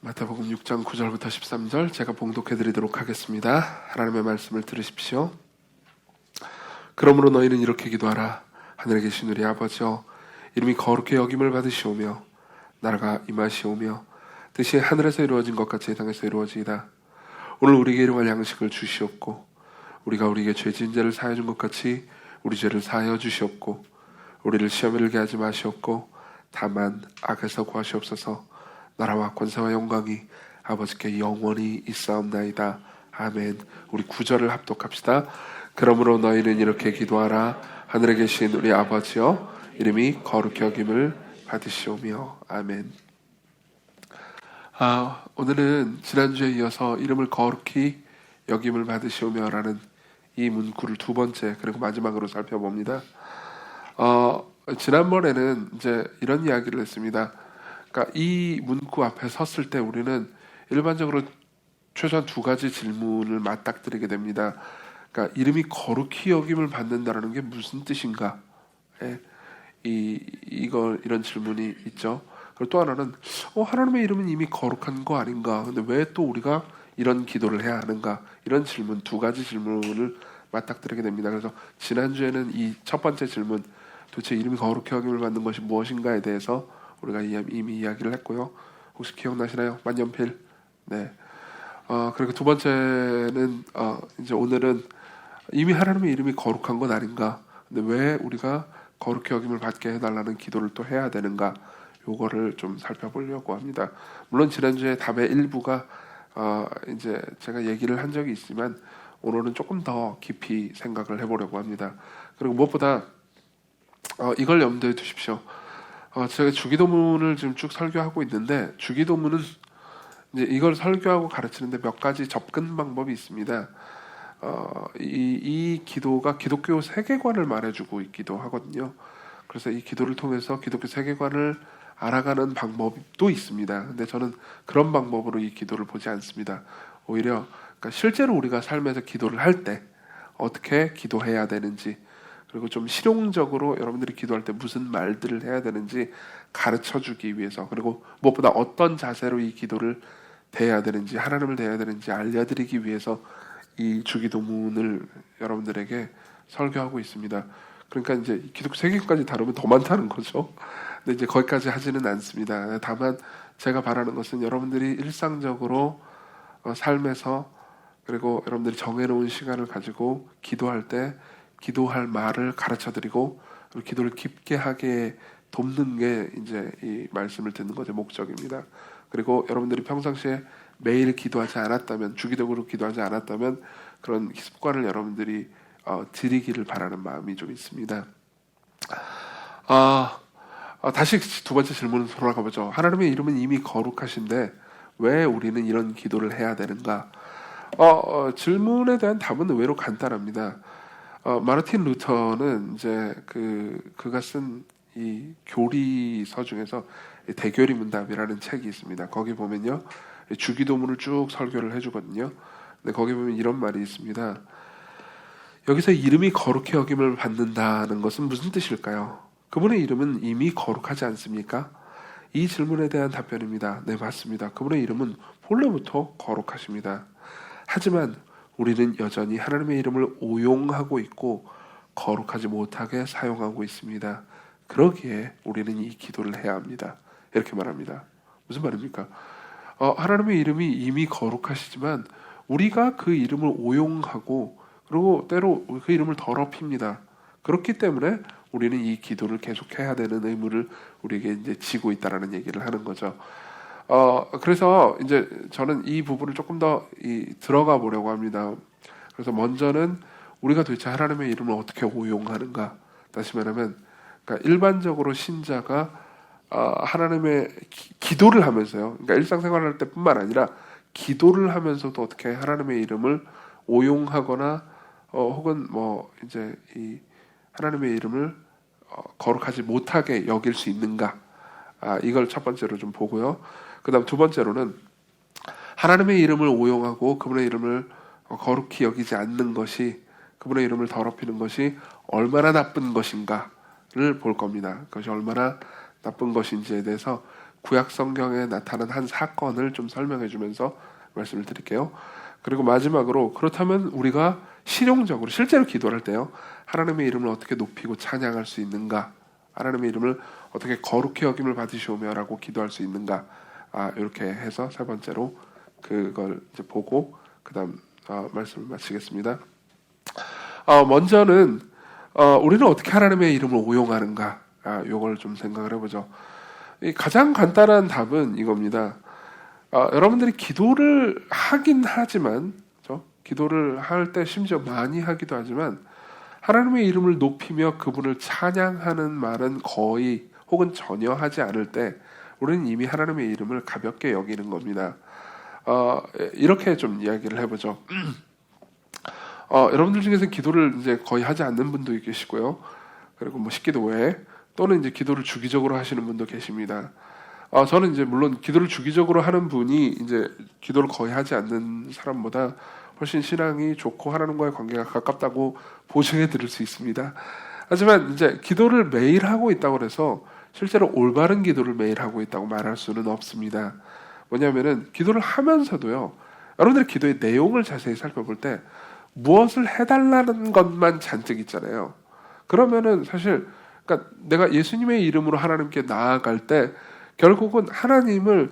마태복음 6장 9절부터 13절 제가 봉독해 드리도록 하겠습니다. 하나님의 말씀을 들으십시오. 그러므로 너희는 이렇게 기도하라. 하늘에 계신 우리 아버지여, 이름이 거룩히 여김을 받으시오며 나라가 임하시오며 뜻이 하늘에서 이루어진 것 같이 땅에서 이루어지이다. 오늘 우리에게 일용할 양식을 주시옵고 우리가 우리에게 죄 지은 자를 사하여 준 것 같이 우리 죄를 사하여 주시옵고 우리를 시험에 들게 하지 마시옵고 다만 악에서 구하시옵소서. 나라와 권세와 영광이 아버지께 영원히 있사옵나이다. 아멘. 우리 9절을 합독합시다. 그러므로 너희는 이렇게 기도하라. 하늘에 계신 우리 아버지여, 이름이 거룩히 여김을 받으시오며. 아멘. 오늘은 지난주에 이어서 이름을 거룩히 여김을 받으시오며 라는 이 문구를 두 번째 그리고 마지막으로 살펴봅니다. 지난번에는 이제 이런 이야기를 했습니다. 그러니까 이 문구 앞에 섰을 때 우리는 일반적으로 최소한 두 가지 질문을 맞닥뜨리게 됩니다. 그러니까 이름이 거룩히 여김을 받는다라는 게 무슨 뜻인가? 이런 질문이 있죠. 그리고 또 하나는 하나님의 이름은 이미 거룩한 거 아닌가? 근데 왜 또 우리가 이런 기도를 해야 하는가? 이런 질문, 두 가지 질문을 맞닥뜨리게 됩니다. 그래서 지난주에는 이 첫 번째 질문, 도대체 이름이 거룩히 여김을 받는 것이 무엇인가에 대해서 우리가 이미 이야기를 했고요. 혹시 기억나시나요? 만년필. 네. 그리고 두 번째는 이제 오늘은 이미 하나님의 이름이 거룩한 건 아닌가? 근데 왜 우리가 거룩히 여김을 받게 해달라는 기도를 또 해야 되는가? 요거를 좀 살펴보려고 합니다. 물론 지난주에 답의 일부가 이제 제가 얘기를 한 적이 있지만 오늘은 조금 더 깊이 생각을 해보려고 합니다. 그리고 무엇보다 이걸 염두에 두십시오. 제가 주기도문을 지금 쭉 설교하고 있는데 주기도문은 이제 이걸 설교하고 가르치는데 몇 가지 접근 방법이 있습니다. 이 기도가 기독교 세계관을 말해주고 있기도 하거든요. 그래서 이 기도를 통해서 기독교 세계관을 알아가는 방법도 있습니다. 근데 저는 그런 방법으로 이 기도를 보지 않습니다. 오히려 그러니까 실제로 우리가 삶에서 기도를 할 때 어떻게 기도해야 되는지, 그리고 좀 실용적으로 여러분들이 기도할 때 무슨 말들을 해야 되는지 가르쳐주기 위해서, 그리고 무엇보다 어떤 자세로 이 기도를 대해야 되는지, 하나님을 대해야 되는지 알려드리기 위해서 이 주기도문을 여러분들에게 설교하고 있습니다. 그러니까 이제 기독교 세계까지 다루면 더 많다는 거죠. 근데 이제 거기까지 하지는 않습니다. 다만 제가 바라는 것은 여러분들이 일상적으로 삶에서, 그리고 여러분들이 정해놓은 시간을 가지고 기도할 때 기도할 말을 가르쳐드리고 그리고 기도를 깊게 하게 돕는 게 이제 이 말씀을 듣는 것의 목적입니다. 그리고 여러분들이 평상시에 매일 기도하지 않았다면, 주기적으로 기도하지 않았다면 그런 습관을 여러분들이 들이기를 바라는 마음이 좀 있습니다. 다시 두 번째 질문으로 돌아가 보죠. 하나님의 이름은 이미 거룩하신데 왜 우리는 이런 기도를 해야 되는가? 질문에 대한 답은 의외로 간단합니다. 마르틴 루터는 이제 그가 쓴 이 교리서 중에서 대교리 문답이라는 책이 있습니다. 거기 보면요, 주기도문을 쭉 설교를 해주거든요. 근데 거기 보면 이런 말이 있습니다. 여기서 이름이 거룩히 여김을 받는다는 것은 무슨 뜻일까요? 그분의 이름은 이미 거룩하지 않습니까? 이 질문에 대한 답변입니다. 네, 맞습니다. 그분의 이름은 본래부터 거룩하십니다. 하지만 우리는 여전히 하나님의 이름을 오용하고 있고 거룩하지 못하게 사용하고 있습니다. 그러기에 우리는 이 기도를 해야 합니다. 이렇게 말합니다. 무슨 말입니까? 하나님의 이름이 이미 거룩하시지만 우리가 그 이름을 오용하고 그리고 때로 그 이름을 더럽힙니다. 그렇기 때문에 우리는 이 기도를 계속해야 되는 의무를 우리에게 이제 지고 있다라는 얘기를 하는 거죠. 그래서 이제 저는 이 부분을 조금 더 들어가 보려고 합니다. 그래서 먼저는 우리가 도대체 하나님의 이름을 어떻게 오용하는가? 다시 말하면, 그러니까 일반적으로 신자가 하나님의 기도를 하면서요. 그러니까 일상생활을 할 때뿐만 아니라 기도를 하면서도 어떻게 하나님의 이름을 오용하거나 혹은 뭐 이제 이 하나님의 이름을 거룩하지 못하게 여길 수 있는가? 이걸 첫 번째로 좀 보고요. 그다음 두 번째로는 하나님의 이름을 오용하고 그분의 이름을 거룩히 여기지 않는 것이, 그분의 이름을 더럽히는 것이 얼마나 나쁜 것인가를 볼 겁니다. 그것이 얼마나 나쁜 것인지에 대해서 구약 성경에 나타난 한 사건을 좀 설명해 주면서 말씀을 드릴게요. 그리고 마지막으로 그렇다면 우리가 실용적으로 실제로 기도를 할 때요, 하나님의 이름을 어떻게 높이고 찬양할 수 있는가, 하나님의 이름을 어떻게 거룩히 여김을 받으시오며라고 기도할 수 있는가, 이렇게 해서 세 번째로 그걸 이제 보고 그다음 말씀을 마치겠습니다. 먼저는 우리는 어떻게 하나님의 이름을 오용하는가, 이걸 좀 생각을 해보죠. 가장 간단한 답은 이겁니다. 여러분들이 기도를 하긴 하지만, 기도를 할 때 심지어 많이 하기도 하지만, 하나님의 이름을 높이며 그분을 찬양하는 말은 거의 혹은 전혀 하지 않을 때 우리는 이미 하나님의 이름을 가볍게 여기는 겁니다. 이렇게 좀 이야기를 해보죠. 여러분들 중에서 기도를 이제 거의 하지 않는 분도 계시고요. 그리고 뭐 식기도 외에 또는 이제 기도를 주기적으로 하시는 분도 계십니다. 저는 이제 물론 기도를 주기적으로 하는 분이 이제 기도를 거의 하지 않는 사람보다 훨씬 신앙이 좋고 하나님과의 관계가 가깝다고 보증해 드릴 수 있습니다. 하지만 이제 기도를 매일 하고 있다고 해서 실제로 올바른 기도를 매일 하고 있다고 말할 수는 없습니다. 뭐냐면은 기도를 하면서도요, 여러분들의 기도의 내용을 자세히 살펴볼 때 무엇을 해달라는 것만 잔뜩 있잖아요. 그러면은 사실 그러니까 내가 예수님의 이름으로 하나님께 나아갈 때 결국은 하나님을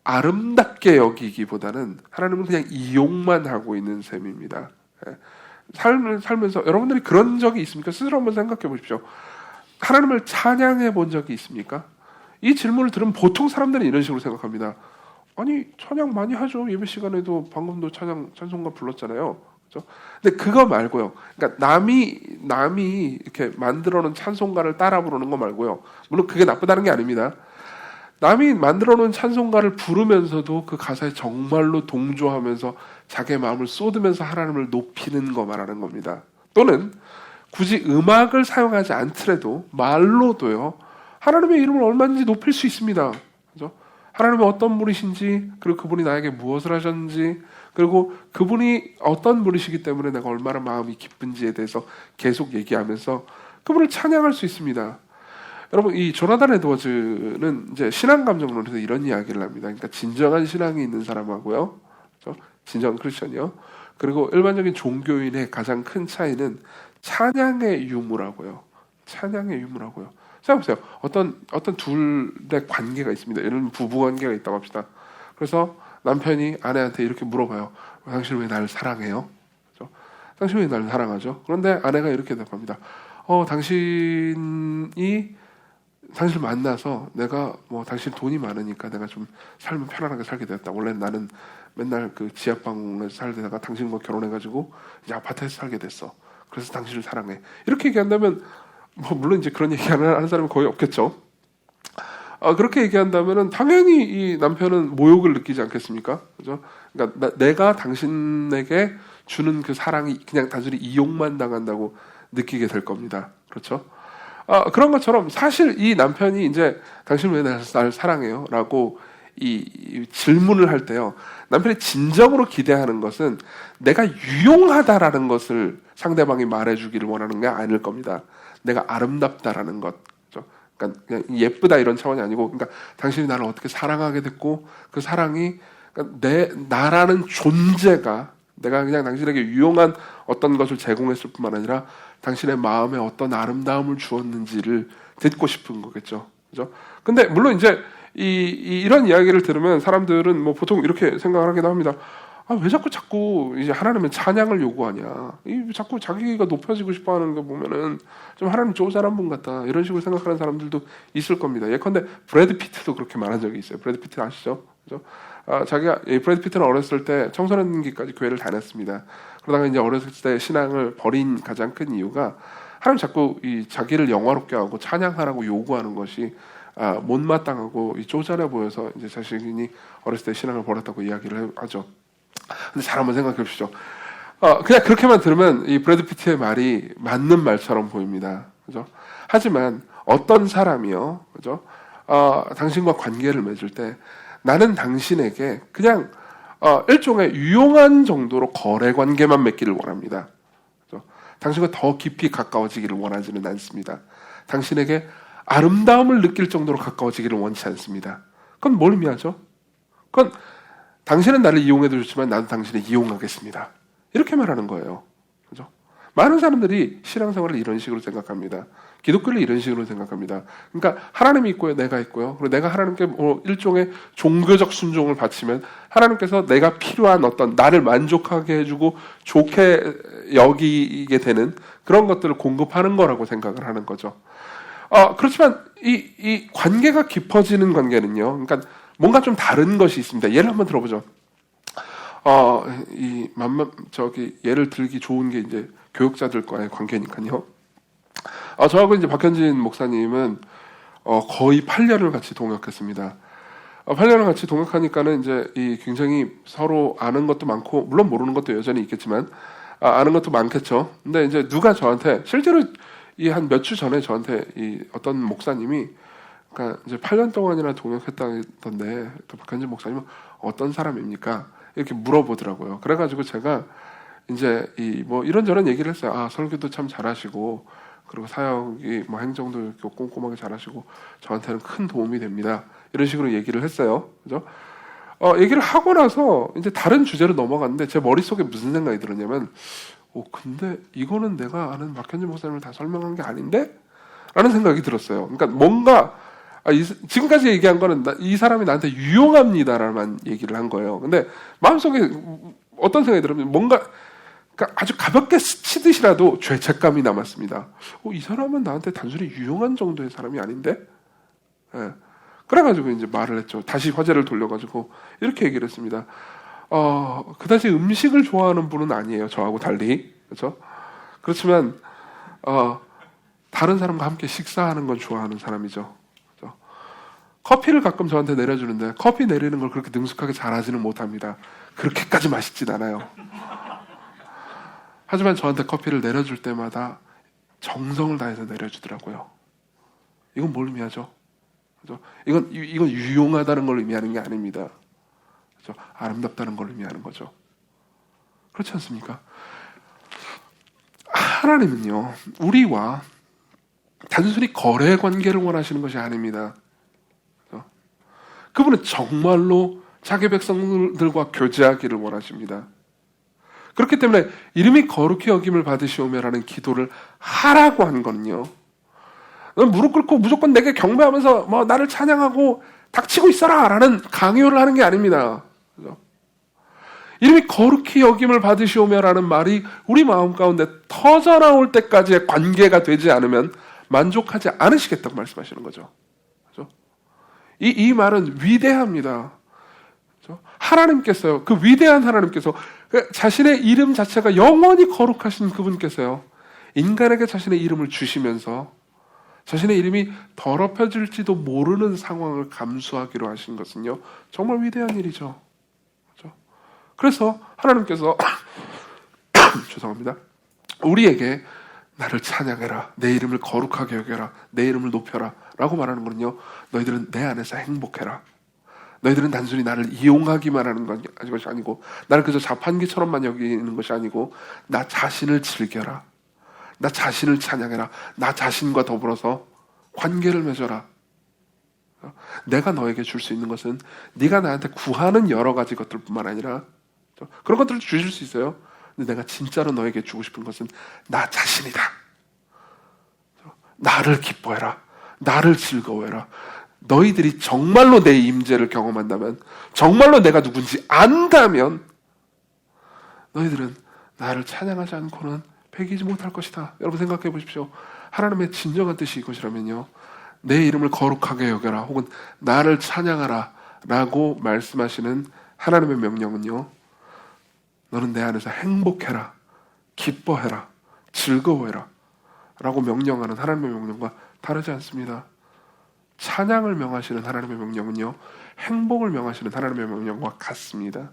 아름답게 여기기보다는 하나님은 그냥 이용만 하고 있는 셈입니다. 삶을 살면서 여러분들이 그런 적이 있습니까? 스스로 한번 생각해 보십시오. 하나님을 찬양해 본 적이 있습니까? 이 질문을 들으면 보통 사람들은 이런 식으로 생각합니다. 아니, 찬양 많이 하죠. 예배 시간에도 방금도 찬송가 불렀잖아요. 그렇죠? 근데 그거 말고요. 그러니까 남이 이렇게 만들어 놓은 찬송가를 따라 부르는 거 말고요. 물론 그게 나쁘다는 게 아닙니다. 남이 만들어 놓은 찬송가를 부르면서도 그 가사에 정말로 동조하면서 자기의 마음을 쏟으면서 하나님을 높이는 거 말하는 겁니다. 또는 굳이 음악을 사용하지 않더라도 말로도요, 하나님의 이름을 얼마든지 높일 수 있습니다. 그렇죠? 하나님의 어떤 분이신지, 그리고 그분이 나에게 무엇을 하셨는지, 그리고 그분이 어떤 분이시기 때문에 내가 얼마나 마음이 기쁜지에 대해서 계속 얘기하면서 그분을 찬양할 수 있습니다. 여러분, 이 조나단 에드워즈는 이제 신앙 감정론에서 이런 이야기를 합니다. 그러니까 진정한 신앙이 있는 사람하고요, 그렇죠? 진정한 크리스천이요. 그리고 일반적인 종교인의 가장 큰 차이는 찬양의 유무라고요. 찬양의 유무라고요. 생각해보세요. 어떤 둘의 관계가 있습니다. 예를 들면 부부 관계가 있다고 합시다. 그래서 남편이 아내한테 이렇게 물어봐요. 당신 왜 나를 사랑해요? 그렇죠? 당신 왜 나를 사랑하죠? 그런데 아내가 이렇게 대답합니다. 당신을 만나서 내가 뭐 당신 돈이 많으니까 내가 좀 삶을 편안하게 살게 됐다. 원래 나는 맨날 그 지하방에서 살다가 당신과 결혼해가지고 이제 아파트에서 살게 됐어. 그래서 당신을 사랑해. 이렇게 얘기한다면 뭐 물론 이제 그런 얘기 하는 사람은 거의 없겠죠. 그렇게 얘기한다면은 당연히 이 남편은 모욕을 느끼지 않겠습니까? 그죠? 그러니까 내가 당신에게 주는 그 사랑이 그냥 단순히 이용만 당한다고 느끼게 될 겁니다. 그렇죠? 그런 것처럼 사실 이 남편이 이제 당신 왜 날 사랑해요? 라고 이 질문을 할 때요, 남편이 진정으로 기대하는 것은 내가 유용하다라는 것을 상대방이 말해주기를 원하는 게 아닐 겁니다. 내가 아름답다라는 것, 그러니까 그냥 예쁘다 이런 차원이 아니고, 그러니까 당신이 나를 어떻게 사랑하게 됐고 그 사랑이 그러니까 나라는 존재가 내가 그냥 당신에게 유용한 어떤 것을 제공했을 뿐만 아니라 당신의 마음에 어떤 아름다움을 주었는지를 듣고 싶은 거겠죠. 그죠? 근데 물론 이제 이런 이야기를 들으면 사람들은 뭐 보통 이렇게 생각을 하기도 합니다. 왜 자꾸 이제 하나님은 찬양을 요구하냐? 자꾸 자기가 높여지고 싶어 하는 거 보면은 좀 하나님 쪼잔한 분 같다. 이런 식으로 생각하는 사람들도 있을 겁니다. 예컨대 브래드 피트도 그렇게 말한 적이 있어요. 브래드 피트 아시죠? 그죠? 브래드 피트는 어렸을 때 청소년기까지 교회를 다녔습니다. 그러다가 이제 어렸을 때 신앙을 버린 가장 큰 이유가 하나님 자꾸 자기를 영화롭게 하고 찬양하라고 요구하는 것이 못마땅하고 쪼잔해 보여서 이제 자신이 어렸을 때 신앙을 버렸다고 이야기를 하죠. 근데 잘 한번 생각해 보시죠. 그냥 그렇게만 들으면 이 브래드 피트의 말이 맞는 말처럼 보입니다. 그죠? 하지만 어떤 사람이요, 그죠? 당신과 관계를 맺을 때 나는 당신에게 그냥 일종의 유용한 정도로 거래 관계만 맺기를 원합니다. 그죠? 당신과 더 깊이 가까워지기를 원하지는 않습니다. 당신에게 아름다움을 느낄 정도로 가까워지기를 원치 않습니다. 그건 뭘 의미하죠? 그건 당신은 나를 이용해도 좋지만 나도 당신을 이용하겠습니다. 이렇게 말하는 거예요. 그죠? 많은 사람들이 신앙생활을 이런 식으로 생각합니다. 기독교를 이런 식으로 생각합니다. 그러니까 하나님이 있고요, 내가 있고요. 그리고 내가 하나님께 일종의 종교적 순종을 바치면 하나님께서 내가 필요한 어떤 나를 만족하게 해주고 좋게 여기게 되는 그런 것들을 공급하는 거라고 생각을 하는 거죠. 그렇지만 이 관계가 깊어지는 관계는요. 그러니까 뭔가 좀 다른 것이 있습니다. 예를 한번 들어보죠. 예를 들기 좋은 게 이제 교육자들과의 관계니까요. 저하고 이제 박현진 목사님은 거의 8년을 같이 동역했습니다. 8년을 같이 동역하니까는 이제 굉장히 서로 아는 것도 많고, 물론 모르는 것도 여전히 있겠지만, 아는 것도 많겠죠. 근데 이제 누가 저한테, 실제로 한 몇 주 전에 저한테 어떤 목사님이, 그러니까 이제 8년 동안이나 동역했다던데, 또 박현진 목사님은 어떤 사람입니까? 이렇게 물어보더라고요. 그래가지고 제가 이제 이런저런 얘기를 했어요. 설교도 참 잘하시고, 그리고 사역이 행정도 이렇게 꼼꼼하게 잘하시고 저한테는 큰 도움이 됩니다. 이런 식으로 얘기를 했어요. 그죠? 얘기를 하고 나서 이제 다른 주제로 넘어갔는데 제 머릿속에 무슨 생각이 들었냐면, 근데 이거는 내가 아는 박현진 목사님을 다 설명한 게 아닌데? 라는 생각이 들었어요. 그러니까 뭔가 지금까지 얘기한 거는 이 사람이 나한테 유용합니다라는 얘기를 한 거예요. 근데 마음속에 어떤 생각이 들었냐면 뭔가 그러니까 아주 가볍게 스치듯이라도 죄책감이 남았습니다. 이 사람은 나한테 단순히 유용한 정도의 사람이 아닌데? 예. 그래가지고 이제 말을 했죠. 다시 화제를 돌려가지고 이렇게 얘기를 했습니다. 그다지 음식을 좋아하는 분은 아니에요. 저하고 달리. 그렇죠? 그렇지만 다른 사람과 함께 식사하는 건 좋아하는 사람이죠. 그렇죠? 커피를 가끔 저한테 내려주는데 커피 내리는 걸 그렇게 능숙하게 잘하지는 못합니다. 그렇게까지 맛있진 않아요. 하지만 저한테 커피를 내려줄 때마다 정성을 다해서 내려주더라고요. 이건 뭘 의미하죠? 그죠? 이건 유용하다는 걸 의미하는 게 아닙니다. 그죠? 아름답다는 걸 의미하는 거죠. 그렇지 않습니까? 하나님은요, 우리와 단순히 거래 관계를 원하시는 것이 아닙니다. 그죠? 그분은 정말로 자기 백성들과 교제하기를 원하십니다. 그렇기 때문에 이름이 거룩히 여김을 받으시오며라는 기도를 하라고 한 거는요, 넌 무릎 꿇고 무조건 내게 경배하면서 나를 찬양하고 닥치고 있어라 라는 강요를 하는 게 아닙니다. 그죠? 이름이 거룩히 여김을 받으시오며라는 말이 우리 마음 가운데 터져나올 때까지의 관계가 되지 않으면 만족하지 않으시겠다고 말씀하시는 거죠. 그죠? 이 말은 위대합니다. 하나님께서요, 그 위대한 하나님께서 자신의 이름 자체가 영원히 거룩하신 그분께서요, 인간에게 자신의 이름을 주시면서 자신의 이름이 더럽혀질지도 모르는 상황을 감수하기로 하신 것은요, 정말 위대한 일이죠. 그렇죠? 그래서 하나님께서 죄송합니다. 우리에게 나를 찬양해라, 내 이름을 거룩하게 여겨라, 내 이름을 높여라 라고 말하는 거는요, 너희들은 내 안에서 행복해라. 너희들은 단순히 나를 이용하기만 하는 것이 아니고, 나를 그저 자판기처럼만 여기는 것이 아니고, 나 자신을 즐겨라. 나 자신을 찬양해라. 나 자신과 더불어서 관계를 맺어라. 내가 너에게 줄 수 있는 것은 네가 나한테 구하는 여러 가지 것들뿐만 아니라, 그런 것들을 주실 수 있어요. 근데 내가 진짜로 너에게 주고 싶은 것은 나 자신이다. 나를 기뻐해라. 나를 즐거워해라. 너희들이 정말로 내 임재를 경험한다면, 정말로 내가 누군지 안다면 너희들은 나를 찬양하지 않고는 배기지 못할 것이다. 여러분 생각해 보십시오. 하나님의 진정한 뜻이 이것이라면요, 내 이름을 거룩하게 여겨라, 혹은 나를 찬양하라 라고 말씀하시는 하나님의 명령은요, 너는 내 안에서 행복해라, 기뻐해라, 즐거워해라 라고 명령하는 하나님의 명령과 다르지 않습니다. 찬양을 명하시는 하나님의 명령은요, 행복을 명하시는 하나님의 명령과 같습니다.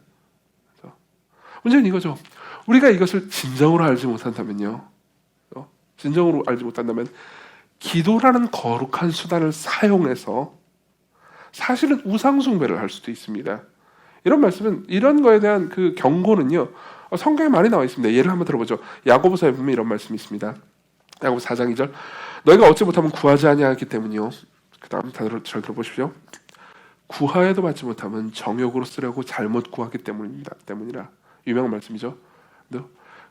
문제는 이거죠. 우리가 이것을 진정으로 알지 못한다면요, 진정으로 알지 못한다면 기도라는 거룩한 수단을 사용해서 사실은 우상숭배를 할 수도 있습니다. 이런 말씀은, 이런 거에 대한 그 경고는요, 성경에 많이 나와 있습니다. 예를 한번 들어보죠. 야고보서에 보면 이런 말씀이 있습니다. 야고보 4장 2절, 너희가 얻지 못하면 구하지 아니하기 때문이요. 그 다음 잘 들어보십시오. 구하여도 받지 못하면 정욕으로 쓰려고 잘못 구하기 때문이라. 유명한 말씀이죠.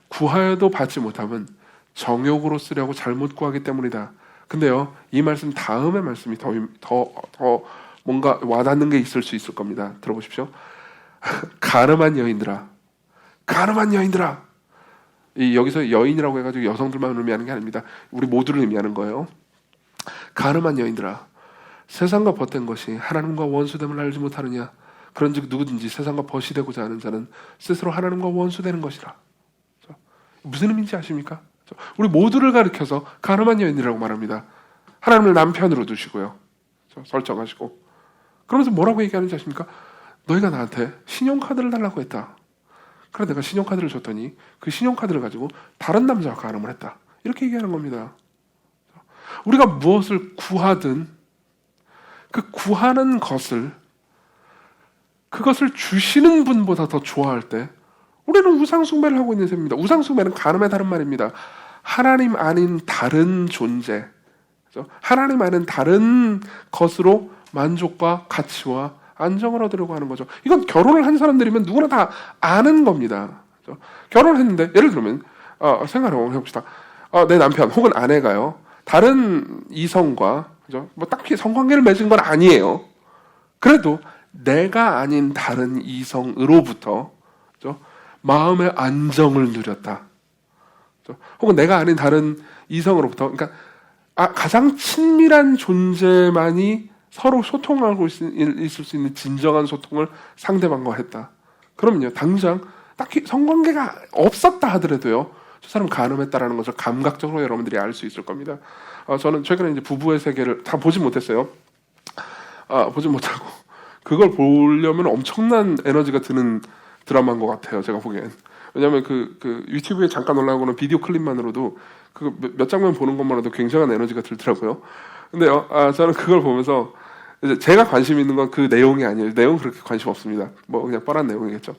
구하여도 받지 못하면 정욕으로 쓰려고 잘못 구하기 때문이다. 근데요, 이 말씀 다음의 말씀이 더 뭔가 와닿는 게 있을 수 있을 겁니다. 들어보십시오. 가늠한 여인들아. 여기서 여인이라고 해가지고 여성들만 의미하는 게 아닙니다. 우리 모두를 의미하는 거예요. 가늠한 여인들아, 세상과 벗된 것이 하나님과 원수됨을 알지 못하느냐. 그런즉 누구든지 세상과 벗이 되고자 하는 자는 스스로 하나님과 원수되는 것이라. 무슨 의미인지 아십니까? 우리 모두를 가리켜서 가늠한 여인이라고 말합니다. 하나님을 남편으로 두시고요, 설정하시고, 그러면서 뭐라고 얘기하는지 아십니까? 너희가 나한테 신용카드를 달라고 했다. 그래 내가 신용카드를 줬더니 그 신용카드를 가지고 다른 남자와 가늠을 했다. 이렇게 얘기하는 겁니다. 우리가 무엇을 구하든 그 구하는 것을, 그것을 주시는 분보다 더 좋아할 때 우리는 우상숭배를 하고 있는 셈입니다. 우상숭배는 가늠의 다른 말입니다. 하나님 아닌 다른 존재, 하나님 아닌 다른 것으로 만족과 가치와 안정을 얻으려고 하는 거죠. 이건 결혼을 한 사람들이면 누구나 다 아는 겁니다. 결혼을 했는데, 예를 들면 생각을 해봅시다. 내 남편 혹은 아내가요, 다른 이성과 뭐 딱히 성관계를 맺은 건 아니에요. 그래도 내가 아닌 다른 이성으로부터 마음의 안정을 누렸다. 혹은 내가 아닌 다른 이성으로부터, 그러니까 가장 친밀한 존재만이 서로 소통하고 있을 수 있는 진정한 소통을 상대방과 했다. 그러면요, 당장 딱히 성관계가 없었다 하더라도요, 저 사람 간음했다라는 것을 감각적으로 여러분들이 알 수 있을 겁니다. 저는 최근에 이제 부부의 세계를 다 보지 못했어요. 보지 못하고 그걸 보려면 엄청난 에너지가 드는 드라마인 것 같아요, 제가 보기엔. 왜냐하면 그 유튜브에 잠깐 올라오는 비디오 클립만으로도 그 몇 장면 보는 것만으로도 굉장한 에너지가 들더라고요. 근데요, 저는 그걸 보면서 이제 제가 관심 있는 건 그 내용이 아니에요. 내용은 그렇게 관심 없습니다. 뭐 그냥 뻔한 내용이겠죠.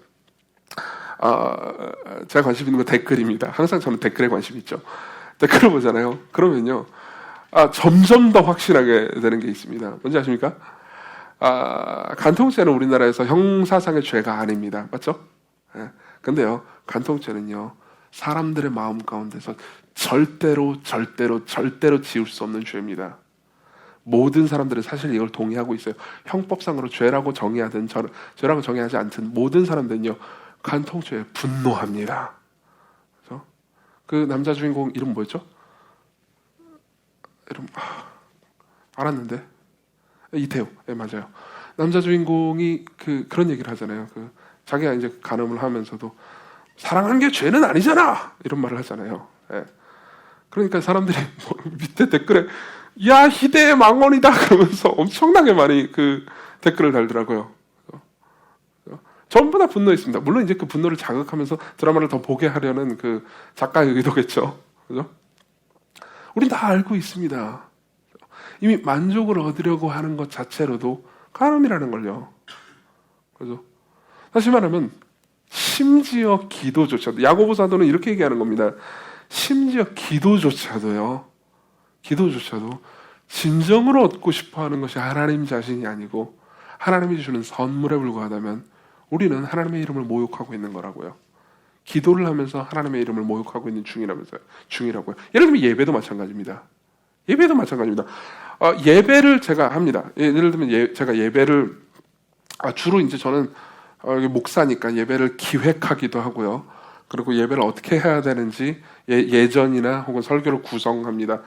제가 관심 있는 건 댓글입니다. 항상 저는 댓글에 관심이 있죠. 댓글을 보잖아요. 그러면요, 점점 더 확실하게 되는 게 있습니다. 뭔지 아십니까? 간통죄는 우리나라에서 형사상의 죄가 아닙니다. 맞죠? 예. 근데요, 간통죄는요, 사람들의 마음 가운데서 절대로 지울 수 없는 죄입니다. 모든 사람들은 사실 이걸 동의하고 있어요. 형법상으로 죄라고 정의하든 죄라고 정의하지 않든 모든 사람들은요, 간통죄에 분노합니다. 그래서 그 남자 주인공 이름 뭐였죠? 이름 알았는데, 이태우. 네, 맞아요. 남자 주인공이 그런 얘기를 하잖아요. 자기가 이제 간음을 하면서도 사랑하는 게 죄는 아니잖아, 이런 말을 하잖아요. 네. 그러니까 사람들이 밑에 댓글에 야, 희대의 망언이다 그러면서 엄청나게 많이 그 댓글을 달더라고요. 전부 다 분노했습니다. 물론 이제 그 분노를 자극하면서 드라마를 더 보게 하려는 그 작가의 의도겠죠. 그죠? 우린 다 알고 있습니다. 이미 만족을 얻으려고 하는 것 자체로도 간음이라는 걸요. 그죠? 다시 말하면 심지어 기도조차도, 야고보 사도는 이렇게 얘기하는 겁니다. 심지어 기도조차도 진정으로 얻고 싶어하는 것이 하나님 자신이 아니고 하나님이 주는 선물에 불과하다면 우리는 하나님의 이름을 모욕하고 있는 거라고요. 기도를 하면서 하나님의 이름을 모욕하고 있는 중이라고요. 예를 들면 예배도 마찬가지입니다. 예배를 제가 합니다. 예를 들면 제가 예배를 주로 이제 저는 목사니까 예배를 기획하기도 하고요. 그리고 예배를 어떻게 해야 되는지 예전이나 혹은 설교를 구성합니다.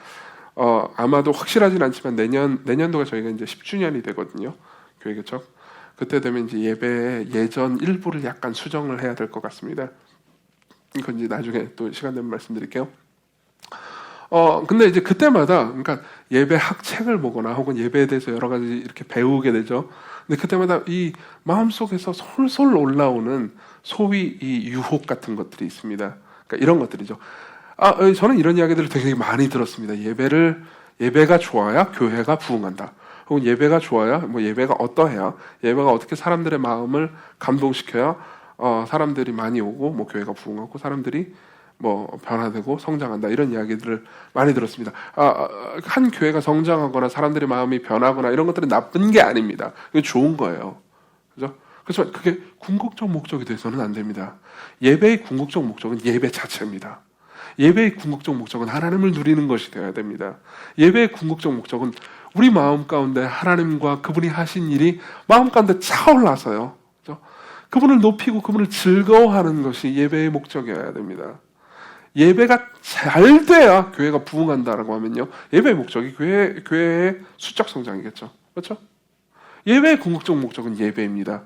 아마도 확실하진 않지만 내년도가 저희가 이제 10주년이 되거든요. 교회 개척. 그때 되면 이제 예배의 예전 일부를 약간 수정을 해야 될 것 같습니다. 이건 이제 나중에 또 시간 되면 말씀드릴게요. 근데 이제 그때마다, 그러니까 예배 학책을 보거나 혹은 예배에 대해서 여러 가지 이렇게 배우게 되죠. 근데 그때마다 이 마음속에서 솔솔 올라오는 소위 이 유혹 같은 것들이 있습니다. 그러니까 이런 것들이죠. 저는 이런 이야기들을 되게 많이 들었습니다. 예배가 좋아야 교회가 부흥한다. 혹은 예배가 좋아야, 뭐 예배가 어떠해야, 예배가 어떻게 사람들의 마음을 감동시켜야 사람들이 많이 오고 뭐 교회가 부흥하고 사람들이 뭐 변화되고 성장한다 이런 이야기들을 많이 들었습니다. 한 교회가 성장하거나 사람들의 마음이 변하거나 이런 것들은 나쁜 게 아닙니다. 그게 좋은 거예요. 그죠? 그렇지만 그게 궁극적 목적이 돼서는 안 됩니다. 예배의 궁극적 목적은 예배 자체입니다. 예배의 궁극적 목적은 하나님을 누리는 것이 되어야 됩니다. 예배의 궁극적 목적은 우리 마음 가운데 하나님과 그분이 하신 일이 마음 가운데 차올라서요. 그죠? 그분을 높이고 그분을 즐거워하는 것이 예배의 목적이어야 됩니다. 예배가 잘 돼야 교회가 부흥한다라고 하면요. 예배의 목적이 교회의 수적 성장이겠죠. 그렇죠? 예배의 궁극적 목적은 예배입니다.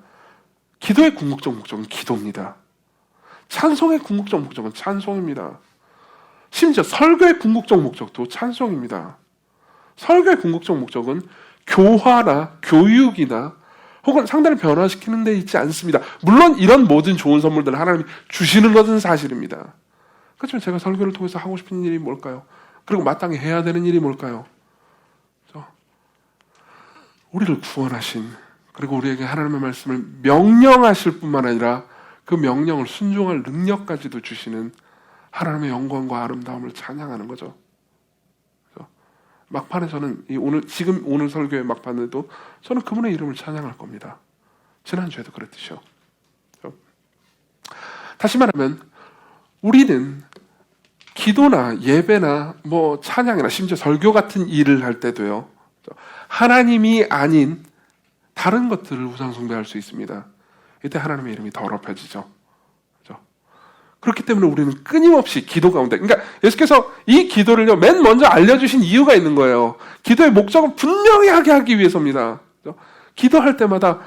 기도의 궁극적 목적은 기도입니다. 찬송의 궁극적 목적은 찬송입니다. 심지어 설교의 궁극적 목적도 찬송입니다. 설교의 궁극적 목적은 교화나 교육이나 혹은 상대를 변화시키는 데 있지 않습니다. 물론 이런 모든 좋은 선물들을 하나님이 주시는 것은 사실입니다. 그렇지만 제가 설교를 통해서 하고 싶은 일이 뭘까요? 그리고 마땅히 해야 되는 일이 뭘까요? 우리를 구원하신, 그리고 우리에게 하나님의 말씀을 명령하실 뿐만 아니라 그 명령을 순종할 능력까지도 주시는 하나님의 영광과 아름다움을 찬양하는 거죠. 막판에 저는 지금 오늘 설교의 막판에도 저는 그분의 이름을 찬양할 겁니다. 지난주에도 그랬듯이요. 다시 말하면 우리는 기도나 예배나 뭐 찬양이나 심지어 설교 같은 일을 할 때도요. 하나님이 아닌 다른 것들을 우상 숭배할 수 있습니다. 이때 하나님의 이름이 더럽혀지죠. 그렇죠? 그렇기 때문에 우리는 끊임없이 기도 가운데, 그러니까 예수께서 이 기도를요 맨 먼저 알려주신 이유가 있는 거예요. 기도의 목적은 분명하게 하기 위해서입니다. 그렇죠? 기도할 때마다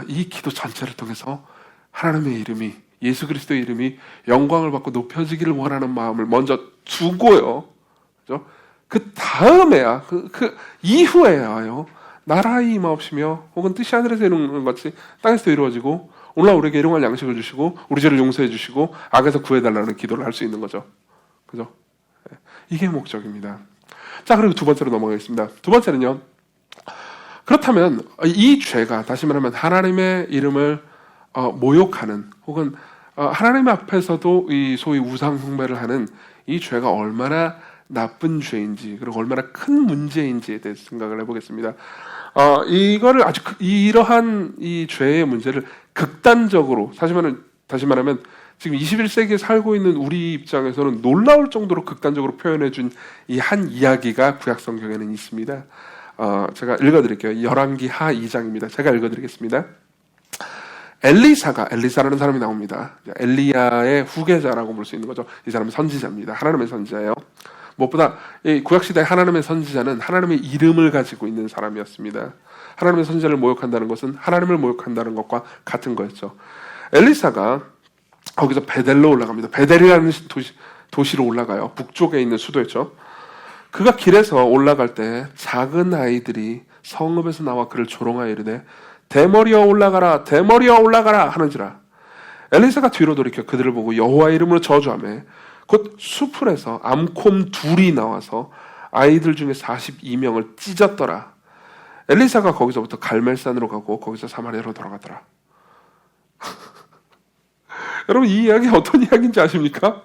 이 기도 전체를 통해서 하나님의 이름이, 예수 그리스도의 이름이 영광을 받고 높여지기를 원하는 마음을 먼저 두고요. 그렇죠? 그 다음에야, 그 이후에야요, 나라의 임하옵시며 혹은 뜻이 하늘에서 이루는 것 같이 땅에서 이루어지고 오늘날 우리에게 일용할 양식을 주시고 우리 죄를 용서해 주시고 악에서 구해달라는 기도를 할 수 있는 거죠. 그죠? 이게 목적입니다. 자, 그리고 두 번째로 넘어가겠습니다. 두 번째는요, 그렇다면 이 죄가, 다시 말하면 하나님의 이름을 모욕하는 혹은 하나님 앞에서도 이 소위 우상 숭배를 하는 이 죄가 얼마나 나쁜 죄인지, 그리고 얼마나 큰 문제인지에 대해서 생각을 해보겠습니다. 이거를 이러한 이 죄의 문제를 극단적으로, 다시 말하면 지금 21세기에 살고 있는 우리 입장에서는 놀라울 정도로 극단적으로 표현해준 이 한 이야기가 구약 성경에는 있습니다. 제가 읽어드릴게요. 열왕기 하 2장입니다. 제가 읽어드리겠습니다. 엘리사라는 사람이 나옵니다. 엘리야의 후계자라고 볼 수 있는 거죠. 이 사람은 선지자입니다. 하나님의 선지자예요. 무엇보다 이 구약시대의 하나님의 선지자는 하나님의 이름을 가지고 있는 사람이었습니다. 하나님의 선지자를 모욕한다는 것은 하나님을 모욕한다는 것과 같은 거였죠. 엘리사가 거기서 베델로 올라갑니다. 베델이라는 도시로 올라가요. 북쪽에 있는 수도였죠. 그가 길에서 올라갈 때 작은 아이들이 성읍에서 나와 그를 조롱하여 이르되 대머리여 올라가라, 대머리여 올라가라 하는지라. 엘리사가 뒤로 돌이켜 그들을 보고 여호와의 이름으로 저주하며 곧 수풀에서 암콤 둘이 나와서 아이들 중에 42명을 찢었더라. 엘리사가 거기서부터 갈멜산으로 가고 거기서 사마리아로 돌아가더라. 여러분, 이 이야기 어떤 이야기인지 아십니까?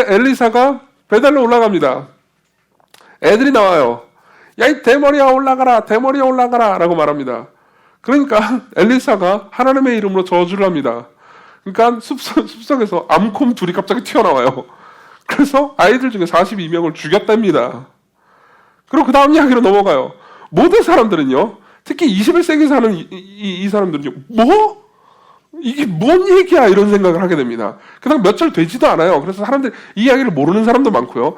엘리사가 베델로 올라갑니다. 애들이 나와요. 야, 이 대머리야 올라가라, 대머리야 올라가라 라고 말합니다. 그러니까 엘리사가 하나님의 이름으로 저주를 합니다. 그러니까 숲속에서 암콤 둘이 갑자기 튀어나와요. 그래서 아이들 중에 42명을 죽였답니다. 그리고 그 다음 이야기로 넘어가요. 모든 사람들은요, 특히 21세기 사는 이 사람들은요, 뭐? 이게 뭔 얘기야? 이런 생각을 하게 됩니다. 그다음 몇 절 되지도 않아요. 그래서 사람들이 이 이야기를 모르는 사람도 많고요.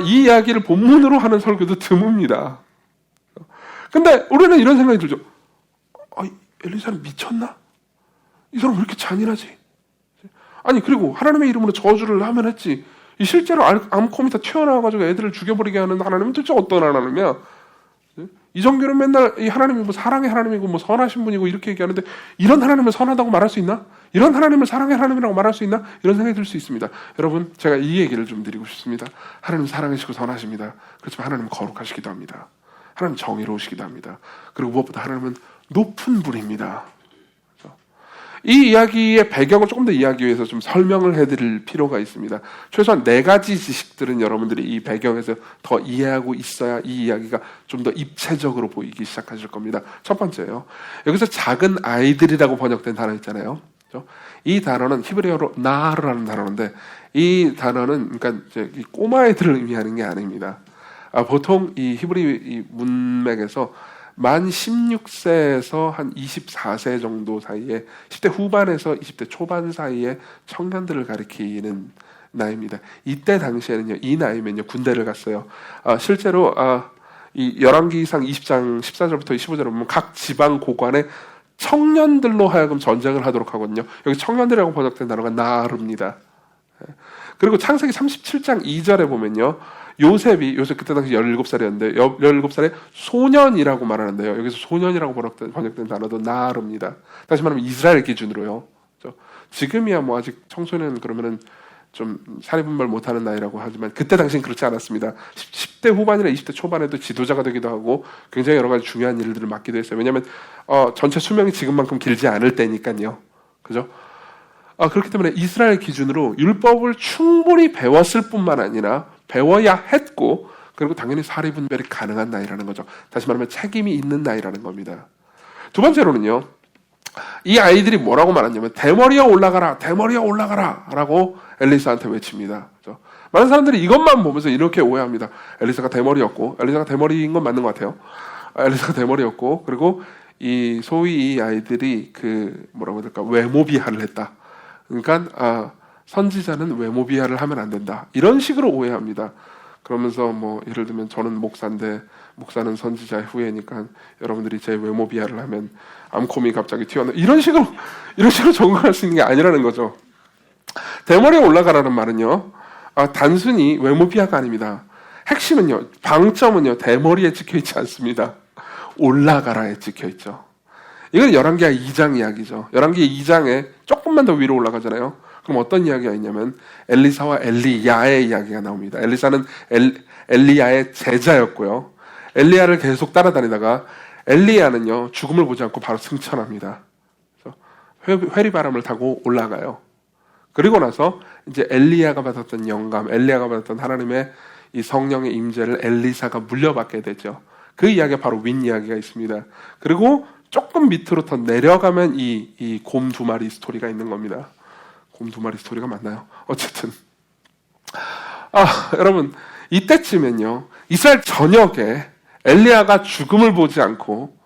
이 이야기를 본문으로 하는 설교도 드뭅니다. 근데 우리는 이런 생각이 들죠. 엘리사는 미쳤나? 이 사람 왜 이렇게 잔인하지? 아니, 그리고 하나님의 이름으로 저주를 하면 했지. 실제로 암콤이 다 튀어나와가지고 애들을 죽여버리게 하는 하나님은 도대체 어떤 하나님이야? 이정규는 맨날 이 하나님이 뭐 사랑의 하나님이고 뭐 선하신 분이고 이렇게 얘기하는데, 이런 하나님을 선하다고 말할 수 있나? 이런 하나님을 사랑의 하나님이라고 말할 수 있나? 이런 생각이 들 수 있습니다. 여러분, 제가 이 얘기를 좀 드리고 싶습니다. 하나님 사랑하시고 선하십니다. 그렇지만 하나님은 거룩하시기도 합니다. 하나님 정의로우시기도 합니다. 그리고 무엇보다 하나님은 높은 분입니다. 이 이야기의 배경을 조금 더 이해하기 위해서 좀 설명을 해드릴 필요가 있습니다. 최소한 4가지 지식들은 여러분들이 이 배경에서 더 이해하고 있어야 이 이야기가 좀 더 입체적으로 보이기 시작하실 겁니다. 첫 번째요. 여기서 작은 아이들이라고 번역된 단어 있잖아요. 그렇죠? 이 단어는 히브리어로 나르라는 단어인데 이 단어는 그러니까 이제 이 꼬마아이들을 의미하는 게 아닙니다. 보통 이 히브리 이 문맥에서 만 16세에서 한 24세 정도 사이에 10대 후반에서 20대 초반 사이에 청년들을 가리키는 나이입니다. 이때 당시에는요, 이 나이면요 군대를 갔어요. 실제로 이 열왕기상 20장 14절부터 25절을 보면 각 지방 고관에 청년들로 하여금 전쟁을 하도록 하거든요. 여기 청년들이라고 번역된 단어가 나르입니다. 그리고 창세기 37장 2절에 보면요. 요셉 그때 당시 17살이었는데 17살에 소년이라고 말하는데요. 여기서 소년이라고 번역된 단어도 나르입니다. 다시 말하면 이스라엘 기준으로요. 지금이야 뭐 아직 청소년 그러면은 좀 사리분별 못하는 나이라고 하지만 그때 당시는 그렇지 않았습니다. 10대 후반이나 20대 초반에도 지도자가 되기도 하고 굉장히 여러 가지 중요한 일들을 맡기도 했어요. 왜냐하면 전체 수명이 지금만큼 길지 않을 때니까요. 그죠? 그렇기 때문에 이스라엘 기준으로 율법을 충분히 배웠을 뿐만 아니라 배워야 했고 그리고 당연히 사리분별이 가능한 나이라는 거죠. 다시 말하면 책임이 있는 나이라는 겁니다. 두 번째로는요. 이 아이들이 뭐라고 말하냐면 대머리에 올라가라 대머리에 올라가라 라고 엘리사한테 외칩니다. 그렇죠? 많은 사람들이 이것만 보면서 이렇게 오해합니다. 엘리사가 대머리였고 엘리사가 대머리인 건 맞는 것 같아요. 엘리사가 대머리였고 그리고 이 소위 이 아이들이 그 뭐라고 해야 될까 외모 비하를 했다. 그러니까 선지자는 외모 비하를 하면 안 된다. 이런 식으로 오해합니다. 그러면서 뭐 예를 들면 저는 목사인데 목사는 선지자의 후예니까 여러분들이 제 외모 비하를 하면 암콤이 갑자기 튀어나와 이런 식으로 적응할 수 있는 게 아니라는 거죠. 대머리에 올라가라는 말은요. 단순히 외모 비하가 아닙니다. 핵심은요. 방점은요. 대머리에 찍혀있지 않습니다. 올라가라에 찍혀있죠. 이건 열왕기하 2장 이야기죠. 열왕기 2장에 조금만 더 위로 올라가잖아요. 그럼 어떤 이야기가 있냐면 엘리사와 엘리야의 이야기가 나옵니다. 엘리사는 엘리야의 제자였고요. 엘리야를 계속 따라다니다가 엘리야는요 죽음을 보지 않고 바로 승천합니다. 회리바람을 타고 올라가요. 그리고 나서 이제 엘리야가 받았던 영감, 엘리야가 받았던 하나님의 이 성령의 임재를 엘리사가 물려받게 되죠. 그 이야기가 바로 윈 이야기가 있습니다. 그리고 조금 밑으로 더 내려가면 이 곰 2마리 스토리가 있는 겁니다. 곰 2마리 스토리가 맞나요? 어쨌든 여러분 이때쯤엔요 이스라엘 전역에 엘리야가 죽음을 보지 않고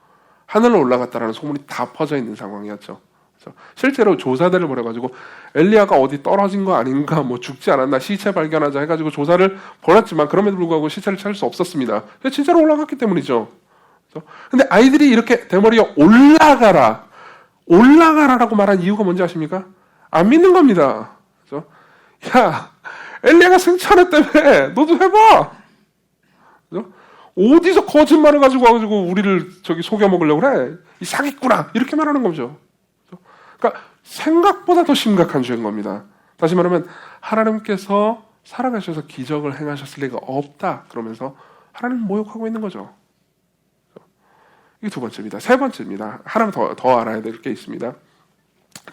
하늘로 올라갔다라는 소문이 다 퍼져 있는 상황이었죠. 그래서 실제로 조사들을 벌여가지고 엘리야가 어디 떨어진 거 아닌가, 뭐 죽지 않았나, 시체 발견하자 해가지고 조사를 벌였지만 그럼에도 불구하고 시체를 찾을 수 없었습니다. 진짜로 올라갔기 때문이죠. 근데 아이들이 이렇게 대머리에 올라가라라고 말한 이유가 뭔지 아십니까? 안 믿는 겁니다. 그래서 야, 엘리야가 승천했다며, 너도 해봐. 그래서 어디서 거짓말을 가지고 와가지고 우리를 속여 먹으려고 그래? 이 사기꾼아, 이렇게 말하는 거죠. 그러니까 생각보다 더 심각한 죄인 겁니다. 다시 말하면 하나님께서 살아가셔서 기적을 행하셨을 리가 없다. 그러면서 하나님 모욕하고 있는 거죠. 이게 두 번째입니다. 세 번째입니다. 하나만 더 알아야 될 게 있습니다.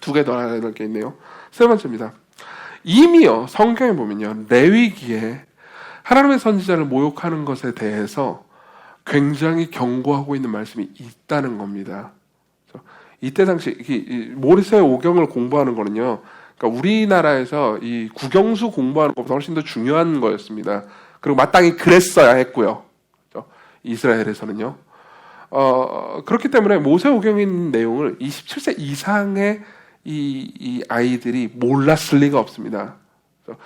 2개 더 알아야 될 게 있네요. 세 번째입니다. 이미요 성경에 보면요 레위기에 하나님의 선지자를 모욕하는 것에 대해서 굉장히 경고하고 있는 말씀이 있다는 겁니다. 이때 당시 모세의 오경을 공부하는 거는요, 그러니까 우리나라에서 이 국영수 공부하는 것보다 훨씬 더 중요한 거였습니다. 그리고 마땅히 그랬어야 했고요. 이스라엘에서는요. 그렇기 때문에 모세오경인 내용을 27세 이상의 이 아이들이 몰랐을 리가 없습니다.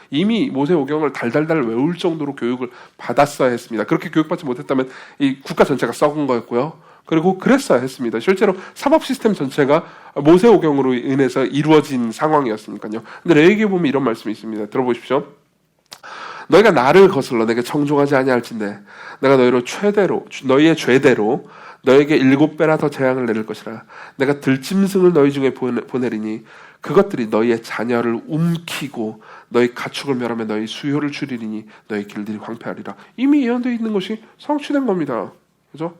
이미 모세오경을 달달달 외울 정도로 교육을 받았어야 했습니다. 그렇게 교육받지 못했다면 이 국가 전체가 썩은 거였고요. 그리고 그랬어야 했습니다. 실제로 사법 시스템 전체가 모세오경으로 인해서 이루어진 상황이었으니까요. 근데 레위기에 보면 이런 말씀이 있습니다. 들어보십시오. 너희가 나를 거슬러 내게 청종하지 아니할진대 내가 너희의 죄대로 너에게 7배나 더 재앙을 내릴 것이라. 내가 들짐승을 너희 중에 보내리니 그것들이 너희의 자녀를 움키고 너희 가축을 멸하며 너희 수요를 줄이리니 너희 길들이 황폐하리라. 이미 예언되어 있는 것이 성취된 겁니다. 그죠?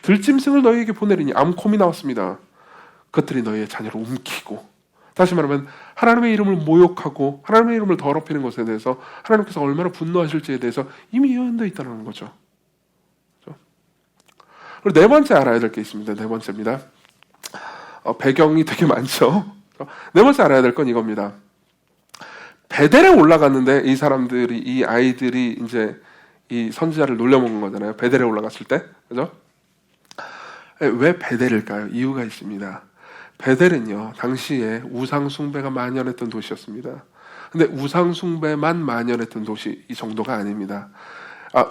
들짐승을 너희에게 보내리니 암콤이 나왔습니다. 그것들이 너희의 자녀를 움키고, 다시 말하면 하나님의 이름을 모욕하고 하나님의 이름을 더럽히는 것에 대해서 하나님께서 얼마나 분노하실지에 대해서 이미 예언되어 있다는 거죠. 그리고 네 번째 알아야 될 게 있습니다. 네 번째입니다. 배경이 되게 많죠. 네 번째 알아야 될 건 이겁니다. 베델에 올라갔는데 이 사람들이, 이 아이들이 이제 이 선지자를 놀려먹은 거잖아요. 베델에 올라갔을 때, 그죠? 왜 베델일까요? 이유가 있습니다. 베델은요, 당시에 우상 숭배가 만연했던 도시였습니다. 근데 우상 숭배만 만연했던 도시 이 정도가 아닙니다.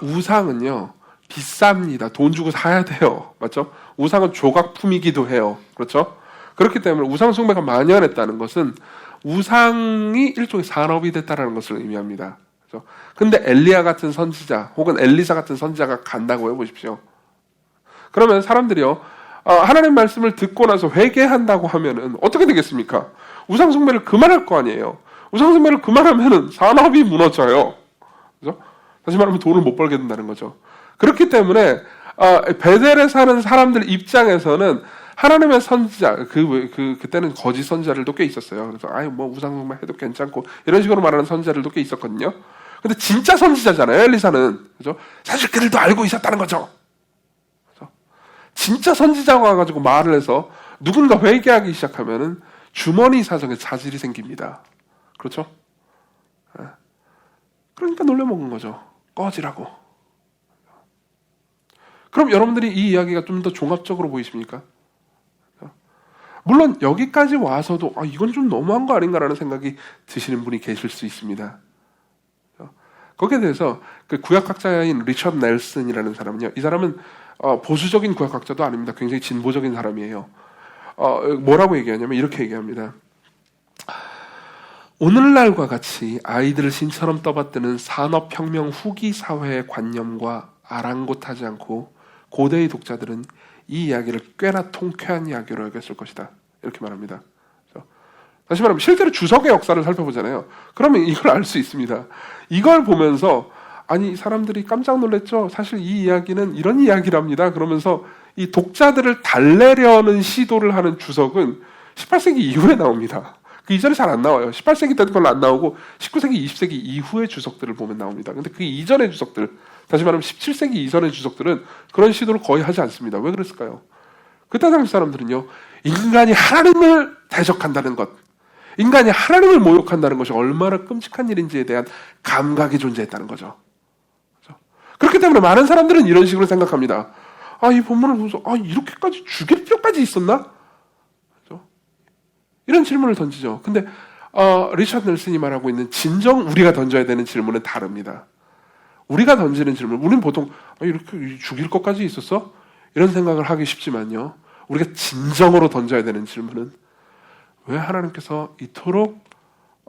우상은요, 비쌉니다. 돈 주고 사야 돼요. 맞죠? 우상은 조각품이기도 해요. 그렇죠? 그렇기 때문에 우상 숭배가 만연했다는 것은 우상이 일종의 산업이 됐다는 것을 의미합니다. 그렇죠? 근데 엘리야 같은 선지자 혹은 엘리사 같은 선지자가 간다고 해보십시오. 그러면 사람들이요, 하나님 말씀을 듣고 나서 회개한다고 하면은 어떻게 되겠습니까? 우상 숭배를 그만할 거 아니에요. 우상 숭배를 그만하면은 산업이 무너져요. 그렇죠? 다시 말하면 돈을 못 벌게 된다는 거죠. 그렇기 때문에 베델에 사는 사람들 입장에서는 하나님의 선지자, 그때는 거짓 선지자들도 꽤 있었어요. 그래서 뭐 우상 숭배 해도 괜찮고 이런 식으로 말하는 선지자들도 꽤 있었거든요. 근데 진짜 선지자잖아요, 엘리사는. 그죠? 사실 그들도 알고 있었다는 거죠. 그죠? 진짜 선지자가 와가지고 말을 해서 누군가 회개하기 시작하면은 주머니 사정에 자질이 생깁니다. 그렇죠? 그러니까 놀려먹은 거죠. 꺼지라고. 그럼 여러분들이 이 이야기가 좀 더 종합적으로 보이십니까? 물론 여기까지 와서도 이건 좀 너무한 거 아닌가라는 생각이 드시는 분이 계실 수 있습니다. 거기에 대해서 그 구약학자인 리처드 넬슨이라는 사람은요, 이 사람은 보수적인 구약학자도 아닙니다. 굉장히 진보적인 사람이에요. 뭐라고 얘기하냐면 이렇게 얘기합니다. 오늘날과 같이 아이들을 신처럼 떠받드는 산업혁명 후기 사회의 관념과 아랑곳하지 않고 고대의 독자들은 이 이야기를 꽤나 통쾌한 이야기로 여겼을 것이다. 이렇게 말합니다. 다시 말하면 실제로 주석의 역사를 살펴보잖아요. 그러면 이걸 알 수 있습니다. 이걸 보면서 사람들이 깜짝 놀랐죠. 사실 이 이야기는 이런 이야기랍니다. 그러면서 이 독자들을 달래려는 시도를 하는 주석은 18세기 이후에 나옵니다. 그 이전에 잘 안 나와요. 18세기 때 걸로 안 나오고 19세기, 20세기 이후의 주석들을 보면 나옵니다. 근데 그 이전의 주석들, 다시 말하면 17세기 이전의 주석들은 그런 시도를 거의 하지 않습니다. 왜 그랬을까요? 그때 당시 사람들은요, 인간이 하나님을 대적한다는 것, 인간이 하나님을 모욕한다는 것이 얼마나 끔찍한 일인지에 대한 감각이 존재했다는 거죠. 그렇죠? 그렇기 때문에 많은 사람들은 이런 식으로 생각합니다. 이 본문을 보면서 이렇게까지 죽일 필요까지 있었나? 그렇죠? 이런 질문을 던지죠. 근데 리처드 넬슨이 말하고 있는 진정 우리가 던져야 되는 질문은 다릅니다. 우리가 던지는 질문, 우리는 보통 이렇게 죽일 것까지 있었어? 이런 생각을 하기 쉽지만요, 우리가 진정으로 던져야 되는 질문은 왜 하나님께서 이토록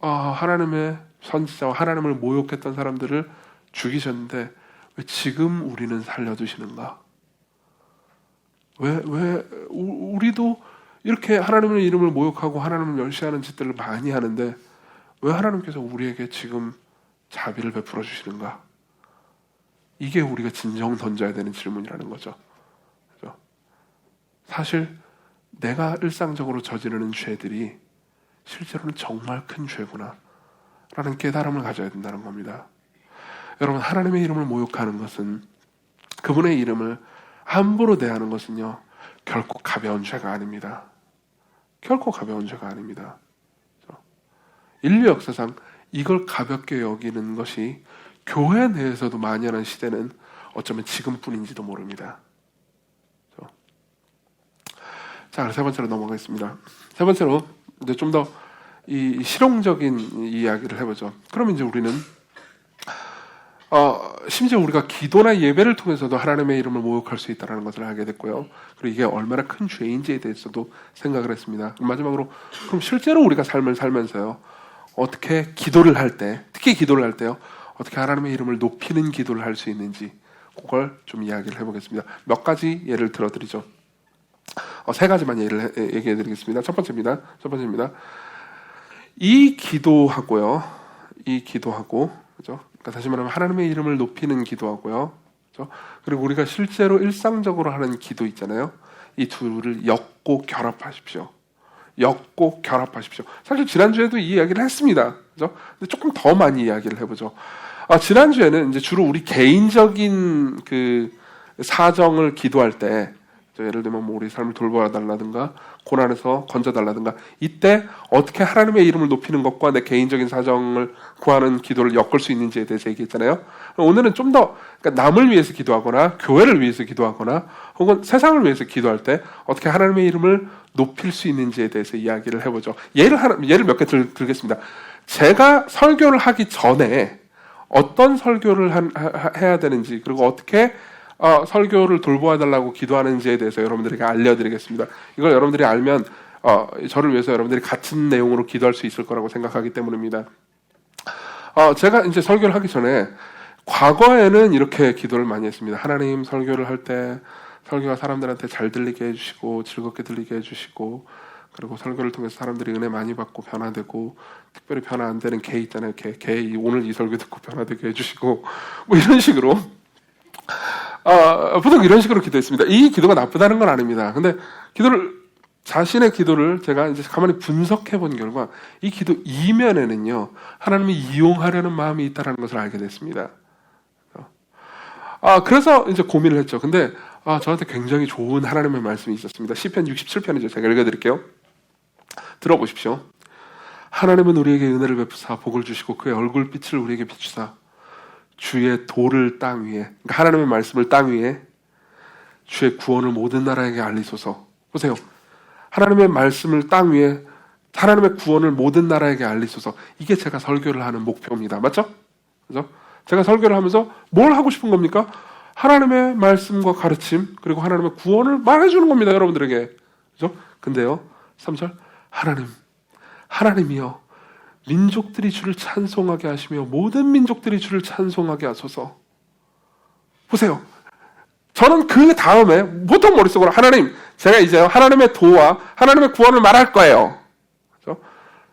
하나님의 선지자와 하나님을 모욕했던 사람들을 죽이셨는데 왜 지금 우리는 살려두시는가? 왜 우리도 이렇게 하나님의 이름을 모욕하고 하나님을 멸시하는 짓들을 많이 하는데 왜 하나님께서 우리에게 지금 자비를 베풀어 주시는가? 이게 우리가 진정 던져야 되는 질문이라는 거죠. 그렇죠? 사실 내가 일상적으로 저지르는 죄들이 실제로는 정말 큰 죄구나 라는 깨달음을 가져야 된다는 겁니다. 여러분, 하나님의 이름을 모욕하는 것은, 그분의 이름을 함부로 대하는 것은요, 결코 가벼운 죄가 아닙니다. 결코 가벼운 죄가 아닙니다. 그렇죠? 인류 역사상 이걸 가볍게 여기는 것이 교회 내에서도 만연한 시대는 어쩌면 지금뿐인지도 모릅니다. 그렇죠? 자, 세 번째로 넘어가겠습니다. 세 번째로 이제 좀 더 이 실용적인 이야기를 해보죠. 그럼 이제 우리는 심지어 우리가 기도나 예배를 통해서도 하나님의 이름을 모욕할 수 있다는 것을 알게 됐고요. 그리고 이게 얼마나 큰 죄인지에 대해서도 생각을 했습니다. 마지막으로, 그럼 실제로 우리가 삶을 살면서요, 어떻게 기도를 할 때, 특히 기도를 할 때요, 어떻게 하나님의 이름을 높이는 기도를 할 수 있는지, 그걸 좀 이야기를 해보겠습니다. 몇 가지 예를 들어드리죠. 세 가지만 예를 얘기해드리겠습니다. 첫 번째입니다. 이 기도하고, 그죠? 그러니까 다시 말하면 하나님의 이름을 높이는 기도하고요, 그죠? 그리고 우리가 실제로 일상적으로 하는 기도 있잖아요. 이 둘을 엮고 결합하십시오. 엮고 결합하십시오. 사실 지난주에도 이 이야기를 했습니다. 그죠? 근데 조금 더 많이 이야기를 해보죠. 지난주에는 이제 주로 우리 개인적인 그 사정을 기도할 때, 예를 들면 뭐 우리 삶을 돌봐달라든가 고난에서 건져달라든가, 이때 어떻게 하나님의 이름을 높이는 것과 내 개인적인 사정을 구하는 기도를 엮을 수 있는지에 대해서 얘기했잖아요. 오늘은 좀 더 그러니까 남을 위해서 기도하거나 교회를 위해서 기도하거나 혹은 세상을 위해서 기도할 때 어떻게 하나님의 이름을 높일 수 있는지에 대해서 이야기를 해보죠. 예를 몇 개 들겠습니다. 제가 설교를 하기 전에 어떤 설교를 해야 되는지, 그리고 어떻게 설교를 돌보아달라고 기도하는지에 대해서 여러분들에게 알려드리겠습니다. 이걸 여러분들이 알면 저를 위해서 여러분들이 같은 내용으로 기도할 수 있을 거라고 생각하기 때문입니다. 제가 이제 설교를 하기 전에 과거에는 이렇게 기도를 많이 했습니다. 하나님, 설교를 할 때 설교가 사람들한테 잘 들리게 해주시고 즐겁게 들리게 해주시고, 그리고 설교를 통해서 사람들이 은혜 많이 받고 변화되고, 특별히 변화 안 되는 개 있잖아요. 개 오늘 이 설교 듣고 변화되게 해주시고, 뭐 이런 식으로 보통 이런 식으로 기도했습니다. 이 기도가 나쁘다는 건 아닙니다. 근데 자신의 기도를 제가 이제 가만히 분석해 본 결과 이 기도 이면에는요, 하나님이 이용하려는 마음이 있다는 것을 알게 됐습니다. 그래서 이제 고민을 했죠. 근데 저한테 굉장히 좋은 하나님의 말씀이 있었습니다. 시편 67편이죠. 제가 읽어드릴게요. 들어보십시오. 하나님은 우리에게 은혜를 베푸사 복을 주시고 그의 얼굴빛을 우리에게 비추사 주의 도를 땅 위에, 그러니까 하나님의 말씀을 땅 위에, 주의 구원을 모든 나라에게 알리소서. 보세요. 하나님의 말씀을 땅 위에, 하나님의 구원을 모든 나라에게 알리소서. 이게 제가 설교를 하는 목표입니다. 맞죠? 그죠? 제가 설교를 하면서 뭘 하고 싶은 겁니까? 하나님의 말씀과 가르침, 그리고 하나님의 구원을 말해주는 겁니다. 여러분들에게. 그죠? 근데요, 3절. 하나님이여, 민족들이 주를 찬송하게 하시며 모든 민족들이 주를 찬송하게 하소서. 보세요. 저는 그 다음에 보통 머릿속으로 하나님, 제가 이제 하나님의 도와 하나님의 구원을 말할 거예요. 그렇죠?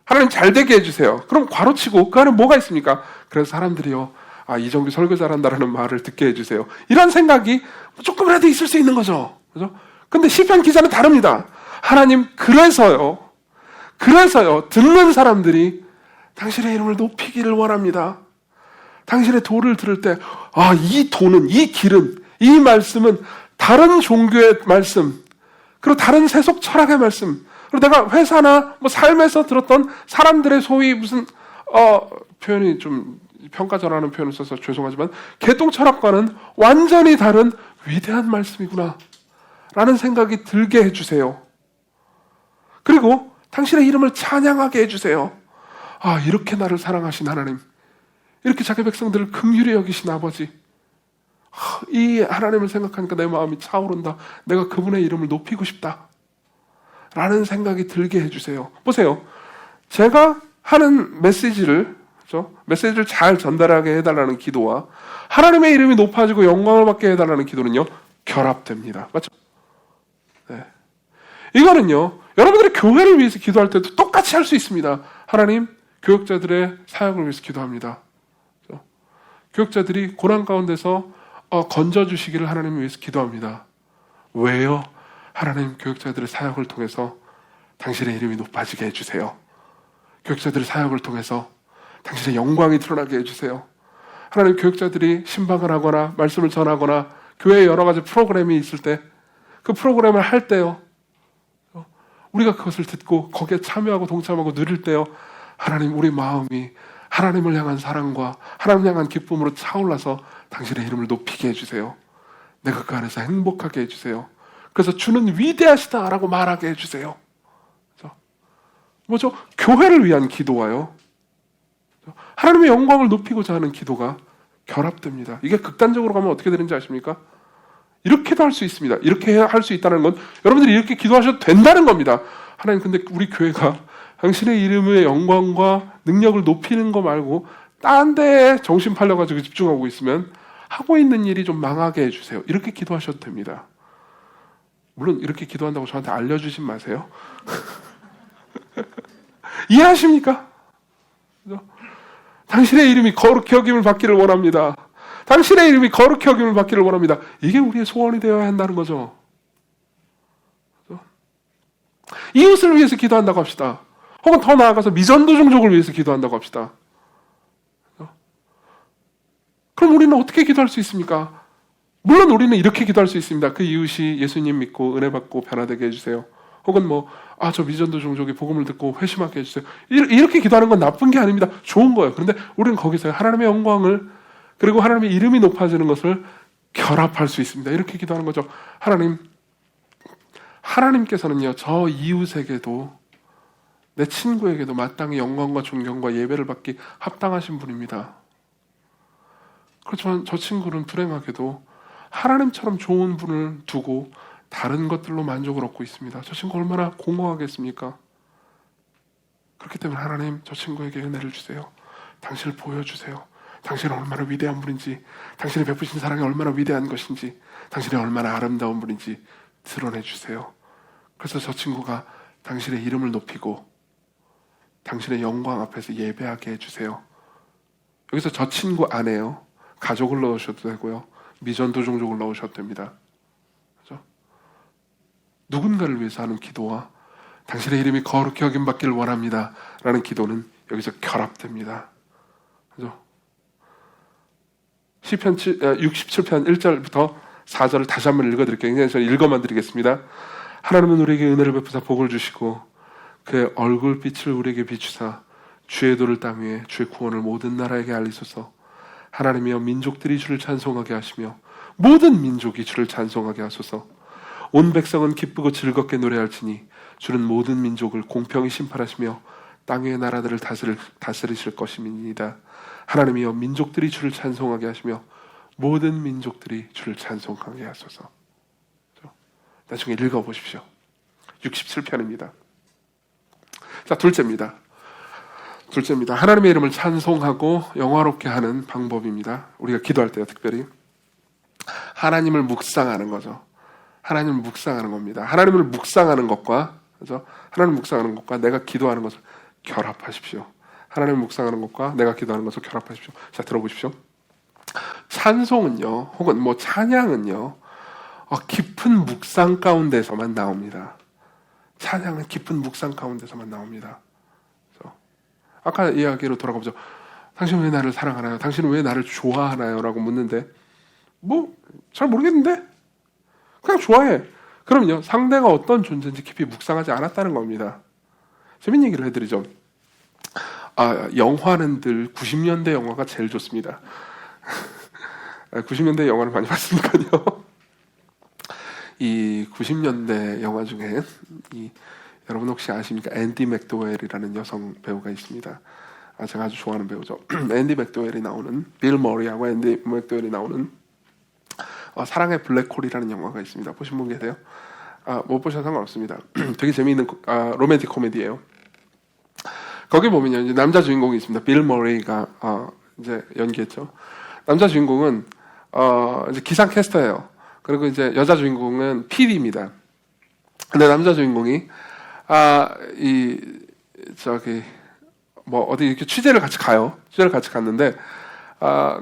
하나님 잘 되게 해주세요. 그럼 괄호치고 그 안에 뭐가 있습니까? 그래서 사람들이요, 이정규 설교 잘한다라는 말을 듣게 해주세요. 이런 생각이 조금이라도 있을 수 있는 거죠. 그죠? 근데 시편 기자는 다릅니다. 하나님, 그래서요, 듣는 사람들이 당신의 이름을 높이기를 원합니다. 당신의 도를 들을 때, 이 도는, 이 길은, 이 말씀은 다른 종교의 말씀, 그리고 다른 세속 철학의 말씀, 그리고 내가 회사나 뭐 삶에서 들었던 사람들의 소위 무슨, 표현이 좀 평가절하는 표현을 써서 죄송하지만, 개똥 철학과는 완전히 다른 위대한 말씀이구나 라는 생각이 들게 해주세요. 그리고 당신의 이름을 찬양하게 해주세요. 이렇게 나를 사랑하신 하나님, 이렇게 자기 백성들을 긍휼히 여기신 아버지, 이 하나님을 생각하니까 내 마음이 차오른다. 내가 그분의 이름을 높이고 싶다 라는 생각이 들게 해주세요. 보세요. 제가 하는 메시지를 잘 전달하게 해달라는 기도와 하나님의 이름이 높아지고 영광을 받게 해달라는 기도는요, 결합됩니다. 맞죠? 네. 이거는요, 여러분들이 교회를 위해서 기도할 때도 똑같이 할 수 있습니다. 하나님, 교역자들의 사역을 위해서 기도합니다. 교역자들이 고난 가운데서 건져주시기를 하나님을 위해서 기도합니다. 왜요? 하나님, 교역자들의 사역을 통해서 당신의 이름이 높아지게 해주세요. 교역자들의 사역을 통해서 당신의 영광이 드러나게 해주세요. 하나님, 교역자들이 신방을 하거나 말씀을 전하거나 교회에 여러 가지 프로그램이 있을 때, 그 프로그램을 할 때요, 우리가 그것을 듣고 거기에 참여하고 동참하고 누릴 때요, 하나님, 우리 마음이 하나님을 향한 사랑과 하나님을 향한 기쁨으로 차올라서 당신의 이름을 높이게 해주세요. 내가 그 안에서 행복하게 해주세요. 그래서 주는 위대하시다라고 말하게 해주세요. 뭐죠? 교회를 위한 기도와요, 하나님의 영광을 높이고자 하는 기도가 결합됩니다. 이게 극단적으로 가면 어떻게 되는지 아십니까? 이렇게도 할 수 있습니다. 이렇게 할 수 있다는 건 여러분들이 이렇게 기도하셔도 된다는 겁니다. 하나님, 근데 우리 교회가 당신의 이름의 영광과 능력을 높이는 거 말고 딴 데에 정신 팔려가지고 집중하고 있으면 하고 있는 일이 좀 망하게 해주세요. 이렇게 기도하셔도 됩니다. 물론 이렇게 기도한다고 저한테 알려주진 마세요. 이해하십니까? 당신의 이름이 거룩히 여김을 받기를 원합니다. 당신의 이름이 거룩히 여김을 받기를 원합니다. 이게 우리의 소원이 되어야 한다는 거죠. 이웃을 위해서 기도한다고 합시다. 혹은 더 나아가서 미전도 종족을 위해서 기도한다고 합시다. 그럼 우리는 어떻게 기도할 수 있습니까? 물론 우리는 이렇게 기도할 수 있습니다. 그 이웃이 예수님 믿고 은혜 받고 변화되게 해주세요. 혹은 저 미전도 종족이 복음을 듣고 회심하게 해주세요. 이렇게 기도하는 건 나쁜 게 아닙니다. 좋은 거예요. 그런데 우리는 거기서 하나님의 영광을, 그리고 하나님의 이름이 높아지는 것을 결합할 수 있습니다. 이렇게 기도하는 거죠. 하나님께서는요, 저 이웃에게도, 내 친구에게도 마땅히 영광과 존경과 예배를 받기 합당하신 분입니다. 그렇지만 저 친구는 불행하게도 하나님처럼 좋은 분을 두고 다른 것들로 만족을 얻고 있습니다. 저 친구 얼마나 공허하겠습니까? 그렇기 때문에 하나님, 저 친구에게 은혜를 주세요. 당신을 보여주세요. 당신은 얼마나 위대한 분인지, 당신이 베푸신 사랑이 얼마나 위대한 것인지, 당신이 얼마나 아름다운 분인지 드러내주세요. 그래서 저 친구가 당신의 이름을 높이고 당신의 영광 앞에서 예배하게 해주세요. 여기서 저 친구 안에요, 가족을 넣으셔도 되고요, 미전도 종족을 넣으셔도 됩니다. 그렇죠? 누군가를 위해서 하는 기도와 당신의 이름이 거룩히 여김받기를 원합니다 라는 기도는 여기서 결합됩니다. 그렇죠? 시편 67편 1절부터 4절을 다시 한번 읽어드릴게요. 그냥 저는 읽어만 드리겠습니다. 하나님은 우리에게 은혜를 베푸사 복을 주시고 그의 얼굴빛을 우리에게 비추사 주의 도를 땅 위에 주의 구원을 모든 나라에게 알리소서. 하나님이여, 민족들이 주를 찬송하게 하시며 모든 민족이 주를 찬송하게 하소서. 온 백성은 기쁘고 즐겁게 노래할지니 주는 모든 민족을 공평히 심판하시며 땅의 나라들을 다스리실 것임이니이다. 하나님이여, 민족들이 주를 찬송하게 하시며 모든 민족들이 주를 찬송하게 하소서. 나중에 읽어보십시오. 67편입니다. 자, 둘째입니다. 하나님의 이름을 찬송하고 영화롭게 하는 방법입니다. 우리가 기도할 때요, 특별히 하나님을 묵상하는 거죠. 하나님을 묵상하는 겁니다. 하나님을 묵상하는 것과, 그죠? 하나님을 묵상하는 것과 내가 기도하는 것을 결합하십시오. 하나님을 묵상하는 것과 내가 기도하는 것을 결합하십시오. 자, 들어보십시오. 찬송은요, 혹은 찬양은요, 깊은 묵상 가운데서만 나옵니다. 찬양은 깊은 묵상 가운데서만 나옵니다. 그래서 아까 이야기로 돌아가보죠. 당신은 왜 나를 사랑하나요? 당신은 왜 나를 좋아하나요? 라고 묻는데 잘 모르겠는데 그냥 좋아해. 그럼요, 상대가 어떤 존재인지 깊이 묵상하지 않았다는 겁니다. 재밌는 얘기를 해드리죠. 영화는 늘 90년대 영화가 제일 좋습니다. 90년대 영화를 많이 봤으니까요. 이 90년대 영화 중에 여러분 혹시 아십니까? 앤디 맥도웰이라는 여성 배우가 있습니다. 제가 아주 좋아하는 배우죠. 앤디 맥도웰이 나오는, 빌 머리하고 앤디 맥도웰이 나오는 사랑의 블랙홀이라는 영화가 있습니다. 보신 분 계세요? 못 보셔도 상관없습니다. 되게 재미있는 로맨틱 코미디예요. 거기 보면요, 이제 남자 주인공이 있습니다. 빌 머리가 이제 연기했죠. 남자 주인공은 이제 기상캐스터예요. 그리고 이제 여자 주인공은 PD입니다. 근데 남자 주인공이 어디 이렇게 취재를 같이 가요. 취재를 같이 갔는데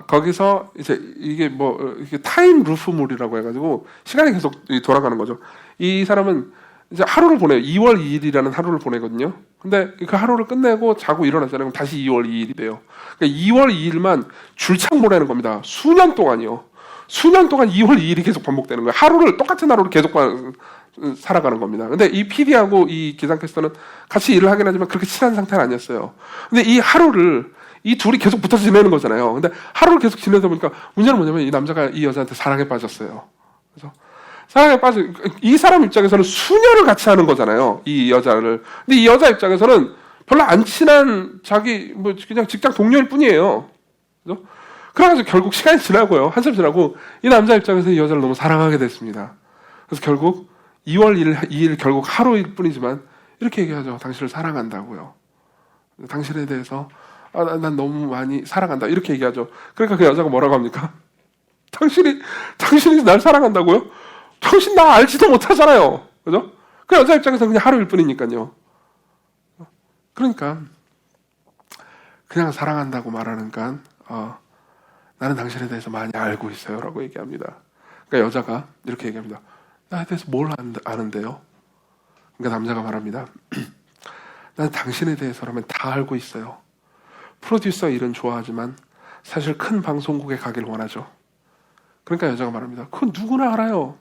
거기서 이제 이게 이게 타임 루프물이라고 해가지고 시간이 계속 돌아가는 거죠. 이 사람은 이제 하루를 보내요. 2월 2일이라는 하루를 보내거든요. 근데 그 하루를 끝내고 자고 일어났잖아요. 그럼 다시 2월 2일이 돼요. 그러니까 2월 2일만 줄창 보내는 겁니다. 수년 동안이요. 수년 동안 2월 2일이 계속 반복되는 거예요. 똑같은 하루를 계속 살아가는 겁니다. 근데 이 PD하고 이 기상캐스터는 같이 일을 하긴 하지만 그렇게 친한 상태는 아니었어요. 근데 이 하루를 이 둘이 계속 붙어서 지내는 거잖아요. 근데 하루를 계속 지내다 보니까 문제는 뭐냐면 이 남자가 이 여자한테 사랑에 빠졌어요. 그래서 사랑에 빠진 이 사람 입장에서는 수년을 같이 하는 거잖아요, 이 여자를. 근데 이 여자 입장에서는 별로 안 친한 그냥 직장 동료일 뿐이에요. 그죠? 그래가지고 결국 시간이 지나고요, 한참 지나고 이 남자 입장에서 이 여자를 너무 사랑하게 됐습니다. 그래서 결국 2월 2일 결국 하루일 뿐이지만 이렇게 얘기하죠. 당신을 사랑한다고요. 당신에 대해서 난 너무 많이 사랑한다, 이렇게 얘기하죠. 그러니까 그 여자가 뭐라고 합니까? 당신이 날 사랑한다고요? 당신 나 알지도 못하잖아요. 그죠? 그 여자 입장에서 그냥 하루일 뿐이니까요. 그러니까 그냥 사랑한다고 말하니까 나는 당신에 대해서 많이 알고 있어요 라고 얘기합니다. 그러니까 여자가 이렇게 얘기합니다. 나에 대해서 뭘 아는데요? 그러니까 남자가 말합니다. 난 당신에 대해서라면 다 알고 있어요. 프로듀서 일은 좋아하지만 사실 큰 방송국에 가길 원하죠. 그러니까 여자가 말합니다. 그건 누구나 알아요.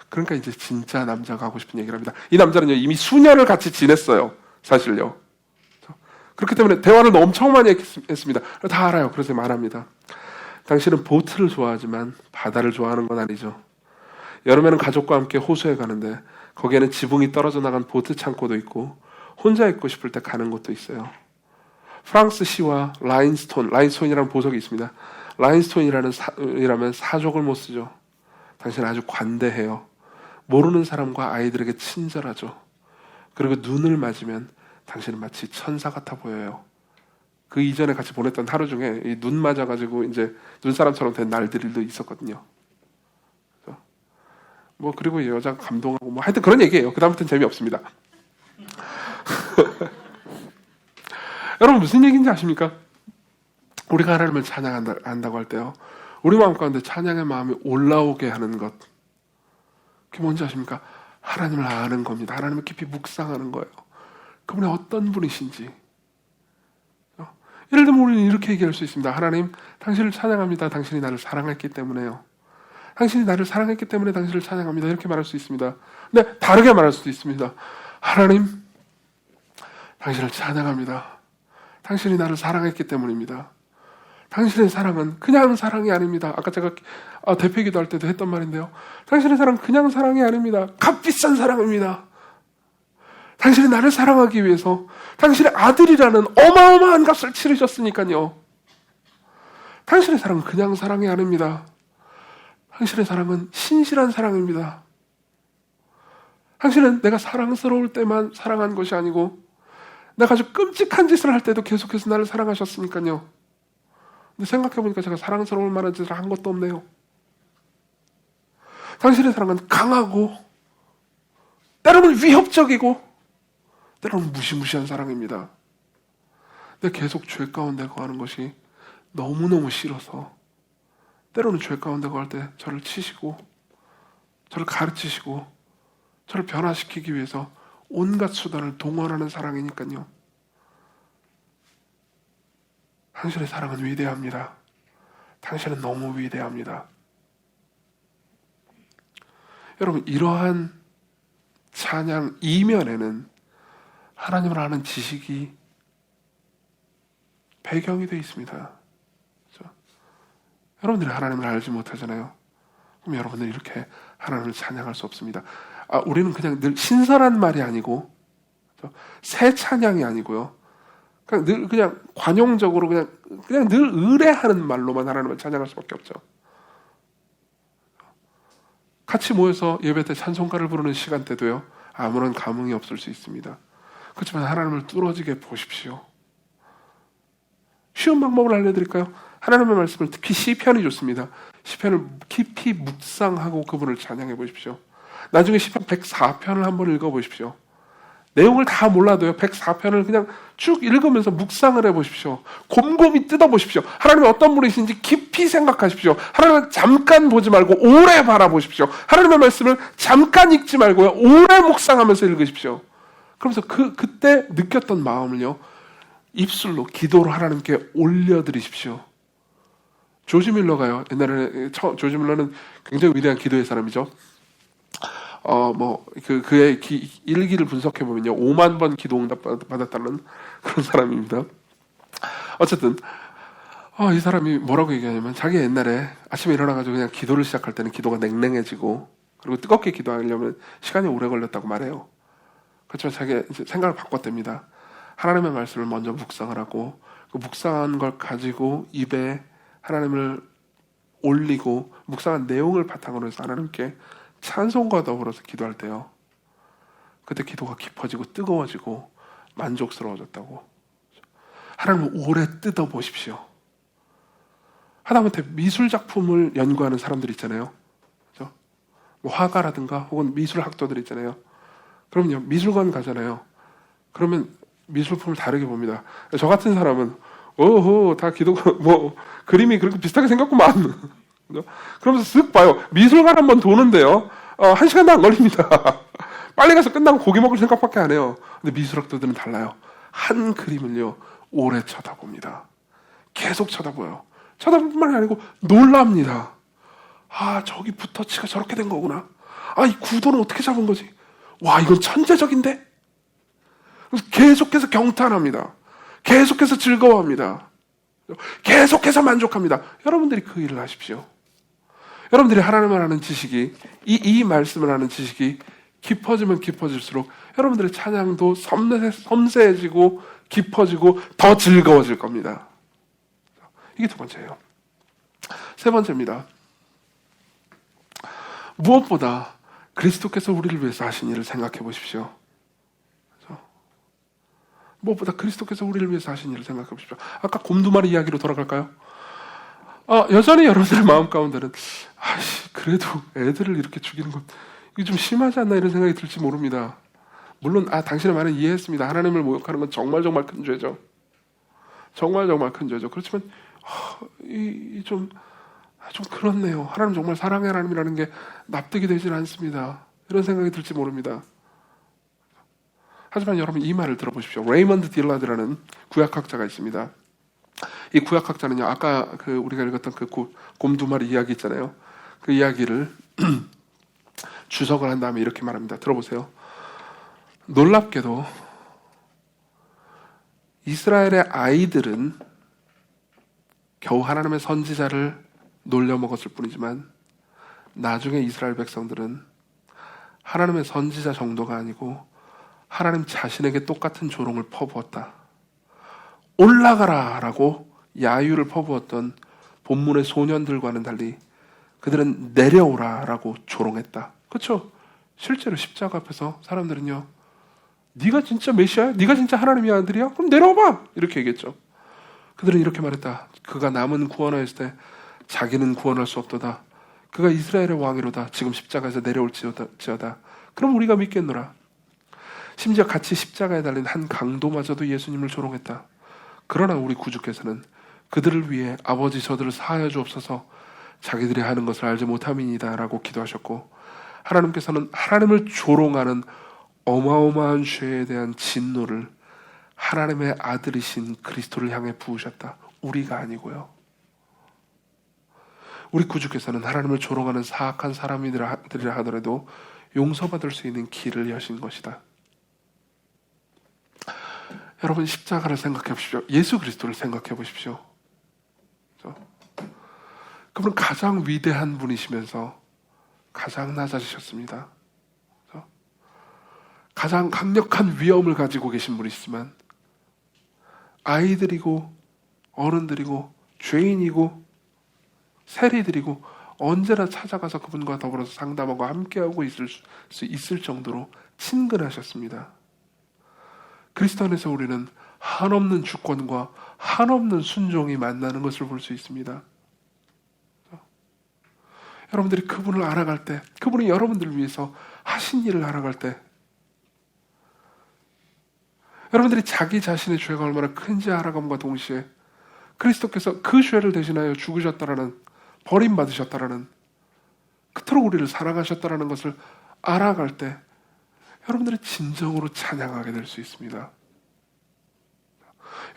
그러니까 이제 진짜 남자가 하고 싶은 얘기를 합니다. 이 남자는요, 이미 수년을 같이 지냈어요. 사실요. 그렇기 때문에 대화를 엄청 많이 했습니다. 다 알아요. 그래서 말합니다. 당신은 보트를 좋아하지만 바다를 좋아하는 건 아니죠. 여름에는 가족과 함께 호수에 가는데 거기에는 지붕이 떨어져 나간 보트 창고도 있고 혼자 있고 싶을 때 가는 곳도 있어요. 프랑스 시와 라인스톤이라는 보석이 있습니다. 라인스톤이라면 사족을 못 쓰죠. 당신은 아주 관대해요. 모르는 사람과 아이들에게 친절하죠. 그리고 눈을 맞으면 당신은 마치 천사 같아 보여요. 그 이전에 같이 보냈던 하루 중에 눈 맞아가지고 이제 눈사람처럼 된 날들도 있었거든요. 뭐 그리고 여자가 감동하고 뭐 하여튼 그런 얘기예요. 그 다음부터는 재미없습니다. 여러분 무슨 얘기인지 아십니까? 우리가 하나님을 찬양한다고 할 때요, 우리 마음 가운데 찬양의 마음이 올라오게 하는 것, 그게 뭔지 아십니까? 하나님을 아는 겁니다. 하나님을 깊이 묵상하는 거예요. 그분이 어떤 분이신지. 예를 들면 우리는 이렇게 얘기할 수 있습니다. 하나님, 당신을 찬양합니다. 당신이 나를 사랑했기 때문에요. 당신이 나를 사랑했기 때문에 당신을 찬양합니다. 이렇게 말할 수 있습니다. 근데 다르게 말할 수도 있습니다. 하나님, 당신을 찬양합니다. 당신이 나를 사랑했기 때문입니다. 당신의 사랑은 그냥 사랑이 아닙니다. 아까 제가 대표 기도할 때도 했던 말인데요. 당신의 사랑은 그냥 사랑이 아닙니다. 값비싼 사랑입니다. 당신이 나를 사랑하기 위해서 당신의 아들이라는 어마어마한 값을 치르셨으니까요. 당신의 사랑은 그냥 사랑이 아닙니다. 당신의 사랑은 신실한 사랑입니다. 당신은 내가 사랑스러울 때만 사랑한 것이 아니고 내가 아주 끔찍한 짓을 할 때도 계속해서 나를 사랑하셨으니까요. 근데 생각해보니까 제가 사랑스러울 만한 짓을 한 것도 없네요. 당신의 사랑은 강하고 때로는 위협적이고 때로는 무시무시한 사랑입니다. 근데 계속 죄 가운데 거하는 것이 너무너무 싫어서 때로는 죄 가운데 거할 때 저를 치시고 저를 가르치시고 저를 변화시키기 위해서 온갖 수단을 동원하는 사랑이니까요. 당신의 사랑은 위대합니다. 당신은 너무 위대합니다. 여러분, 이러한 찬양 이면에는 하나님을 아는 지식이 배경이 되어 있습니다. 그렇죠? 여러분들이 하나님을 알지 못하잖아요. 그럼 여러분들은 이렇게 하나님을 찬양할 수 없습니다. 우리는 그냥 늘 신선한 말이 아니고, 그렇죠? 새 찬양이 아니고요. 그냥 관용적으로 그냥 늘 의뢰하는 말로만 하나님을 찬양할 수밖에 없죠. 같이 모여서 예배 때 찬송가를 부르는 시간 때도요, 아무런 감흥이 없을 수 있습니다. 그렇지만 하나님을 뚫어지게 보십시오. 쉬운 방법을 알려드릴까요? 하나님의 말씀을 특히 시편이 좋습니다. 시편을 깊이 묵상하고 그분을 찬양해 보십시오. 나중에 시편 104편을 한번 읽어보십시오. 내용을 다 몰라도요, 104편을 그냥 쭉 읽으면서 묵상을 해보십시오. 곰곰이 뜯어보십시오. 하나님이 어떤 분이신지 깊이 생각하십시오. 하나님을 잠깐 보지 말고 오래 바라보십시오. 하나님의 말씀을 잠깐 읽지 말고요, 오래 묵상하면서 읽으십시오. 그러면서 그때 느꼈던 마음을요, 입술로 기도로 하나님께 올려드리십시오. 조지 밀러가요, 옛날에 조지 밀러는 굉장히 위대한 기도의 사람이죠. 그의 일기를 분석해 보면요, 5만 번 기도 응답 받았다는 그런 사람입니다. 어쨌든 이 사람이 뭐라고 얘기하냐면, 자기 옛날에 아침에 일어나가지고 그냥 기도를 시작할 때는 기도가 냉랭해지고, 그리고 뜨겁게 기도하려면 시간이 오래 걸렸다고 말해요. 그렇지만 자기 이제 생각을 바꿨답니다. 하나님의 말씀을 먼저 묵상을 하고, 그 묵상한 걸 가지고 입에 하나님을 올리고, 묵상한 내용을 바탕으로 해서 하나님께 찬송과 더불어서 기도할 때요, 그때 기도가 깊어지고 뜨거워지고 만족스러워졌다고. 하나님을 오래 뜯어보십시오. 하다못해 미술 작품을 연구하는 사람들 있잖아요. 그렇죠? 뭐 화가라든가 혹은 미술학도들 있잖아요. 그럼요, 미술관 가잖아요. 그러면 미술품을 다르게 봅니다. 저 같은 사람은 다 기도가 그림이 그렇게 비슷하게 생겼구만. 그러면서 쓱 봐요. 미술관 한번 도는데요, 1시간도 안 걸립니다. 빨리 가서 끝나고 고기 먹을 생각밖에 안 해요. 근데 미술학도들은 달라요. 한 그림을요 오래 쳐다봅니다. 계속 쳐다봐요. 쳐다볼 뿐만이 아니고 놀랍니다. 아, 저기 붓터치가 저렇게 된 거구나. 아, 이 구도는 어떻게 잡은 거지? 와, 이건 천재적인데? 그래서 계속해서 경탄합니다. 계속해서 즐거워합니다. 계속해서 만족합니다. 여러분들이 그 일을 하십시오. 여러분들이 하나님을 아는 지식이, 이 말씀을 아는 지식이 깊어지면 깊어질수록 여러분들의 찬양도 섬세해지고 깊어지고 더 즐거워질 겁니다. 이게 두 번째예요. 세 번째입니다. 무엇보다 그리스도께서 우리를 위해서 하신 일을 생각해 보십시오. 무엇보다 그리스도께서 우리를 위해서 하신 일을 생각해 보십시오. 아까 곰두마리 이야기로 돌아갈까요? 여전히 여러분들의 마음 가운데는 그래도 애들을 이렇게 죽이는 건 이게 좀 심하지 않나 이런 생각이 들지 모릅니다. 물론 당신의 말은 이해했습니다. 하나님을 모욕하는 건 정말 큰 죄죠. 정말 큰 죄죠. 그렇지만 좀 그렇네요. 하나님 정말 사랑의 하나님이라는 게 납득이 되질 않습니다. 이런 생각이 들지 모릅니다. 하지만 여러분 이 말을 들어보십시오. 레이먼드 딜라드라는 구약학자가 있습니다. 이 구약학자는요, 아까 우리가 읽었던 그 곰두마리 이야기 있잖아요. 그 이야기를 주석을 한 다음에 이렇게 말합니다. 들어보세요. 놀랍게도 이스라엘의 아이들은 겨우 하나님의 선지자를 놀려먹었을 뿐이지만 나중에 이스라엘 백성들은 하나님의 선지자 정도가 아니고 하나님 자신에게 똑같은 조롱을 퍼부었다. 올라가라 라고 야유를 퍼부었던 본문의 소년들과는 달리 그들은 내려오라 라고 조롱했다. 그렇죠? 실제로 십자가 앞에서 사람들은요, 네가 진짜 메시아야? 네가 진짜 하나님의 아들이야? 그럼 내려와봐! 이렇게 얘기했죠. 그들은 이렇게 말했다. 그가 남은 구원하였을 때 자기는 구원할 수 없도다. 그가 이스라엘의 왕이로다. 지금 십자가에서 내려올지어다. 그럼 우리가 믿겠노라. 심지어 같이 십자가에 달린 한 강도마저도 예수님을 조롱했다. 그러나 우리 구주께서는 그들을 위해 아버지 저들을 사하여 주옵소서, 자기들이 하는 것을 알지 못함이니이다 라고 기도하셨고, 하나님께서는 하나님을 조롱하는 어마어마한 죄에 대한 진노를 하나님의 아들이신 그리스도를 향해 부으셨다. 우리가 아니고요. 우리 구주께서는 하나님을 조롱하는 사악한 사람이라 하더라도 용서받을 수 있는 길을 여신 것이다. 여러분 십자가를 생각해 보십시오. 예수 그리스도를 생각해 보십시오. 그분은 가장 위대한 분이시면서 가장 낮아지셨습니다. 가장 강력한 위엄을 가지고 계신 분이시지만 아이들이고 어른들이고 죄인이고 세리들이고 언제나 찾아가서 그분과 더불어서 상담하고 함께하고 있을 수 있을 정도로 친근하셨습니다. 그리스도 안에서 우리는 한없는 주권과 한없는 순종이 만나는 것을 볼 수 있습니다. 여러분들이 그분을 알아갈 때, 그분이 여러분들을 위해서 하신 일을 알아갈 때, 여러분들이 자기 자신의 죄가 얼마나 큰지 알아감과 동시에 그리스도께서 그 죄를 대신하여 죽으셨다라는, 버림받으셨다라는, 그토록 우리를 사랑하셨다라는 것을 알아갈 때 여러분들이 진정으로 찬양하게 될 수 있습니다.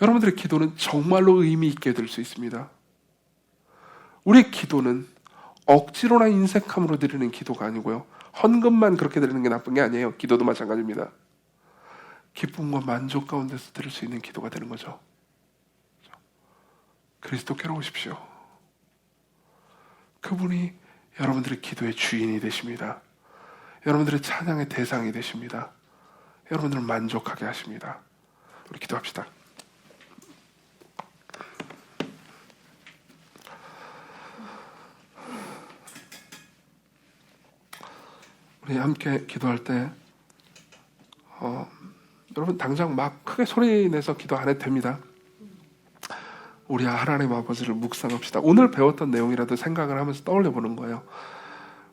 여러분들의 기도는 정말로 의미 있게 될 수 있습니다. 우리의 기도는 억지로나 인색함으로 드리는 기도가 아니고요, 헌금만 그렇게 드리는 게 나쁜 게 아니에요. 기도도 마찬가지입니다. 기쁨과 만족 가운데서 드릴 수 있는 기도가 되는 거죠. 그리스도께로 오십시오. 그분이 여러분들의 기도의 주인이 되십니다. 여러분들의 찬양의 대상이 되십니다. 여러분들을 만족하게 하십니다. 우리 기도합시다. 우리 함께 기도할 때 여러분 당장 막 크게 소리내서 기도 안 해도 됩니다. 우리 하나님 아버지를 묵상합시다. 오늘 배웠던 내용이라도 생각을 하면서 떠올려 보는 거예요.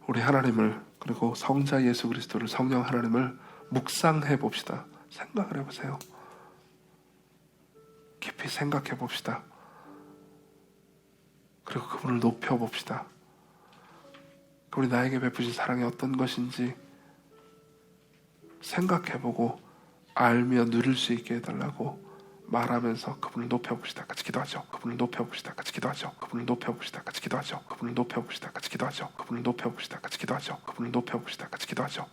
우리 하나님을, 그리고 성자 예수 그리스도를, 성령 하나님을 묵상해 봅시다. 생각을 해보세요. 깊이 생각해 봅시다. 그리고 그분을 높여 봅시다. 그분이 나에게 베푸신 사랑이 어떤 것인지 생각해보고 알며 누릴 수 있게 해달라고 말하면서 그분을 높여봅시다. 같이 기도하죠. 그분을 높여봅시다. 같이 기도하죠. 그분을 높여봅시다. 같이 기도하죠. 그분을 높여봅시다. 같이 기도하죠. 그분을 높여봅시다. 같이 기도하죠. 그분을 높여봅시다. 같이 기도하죠.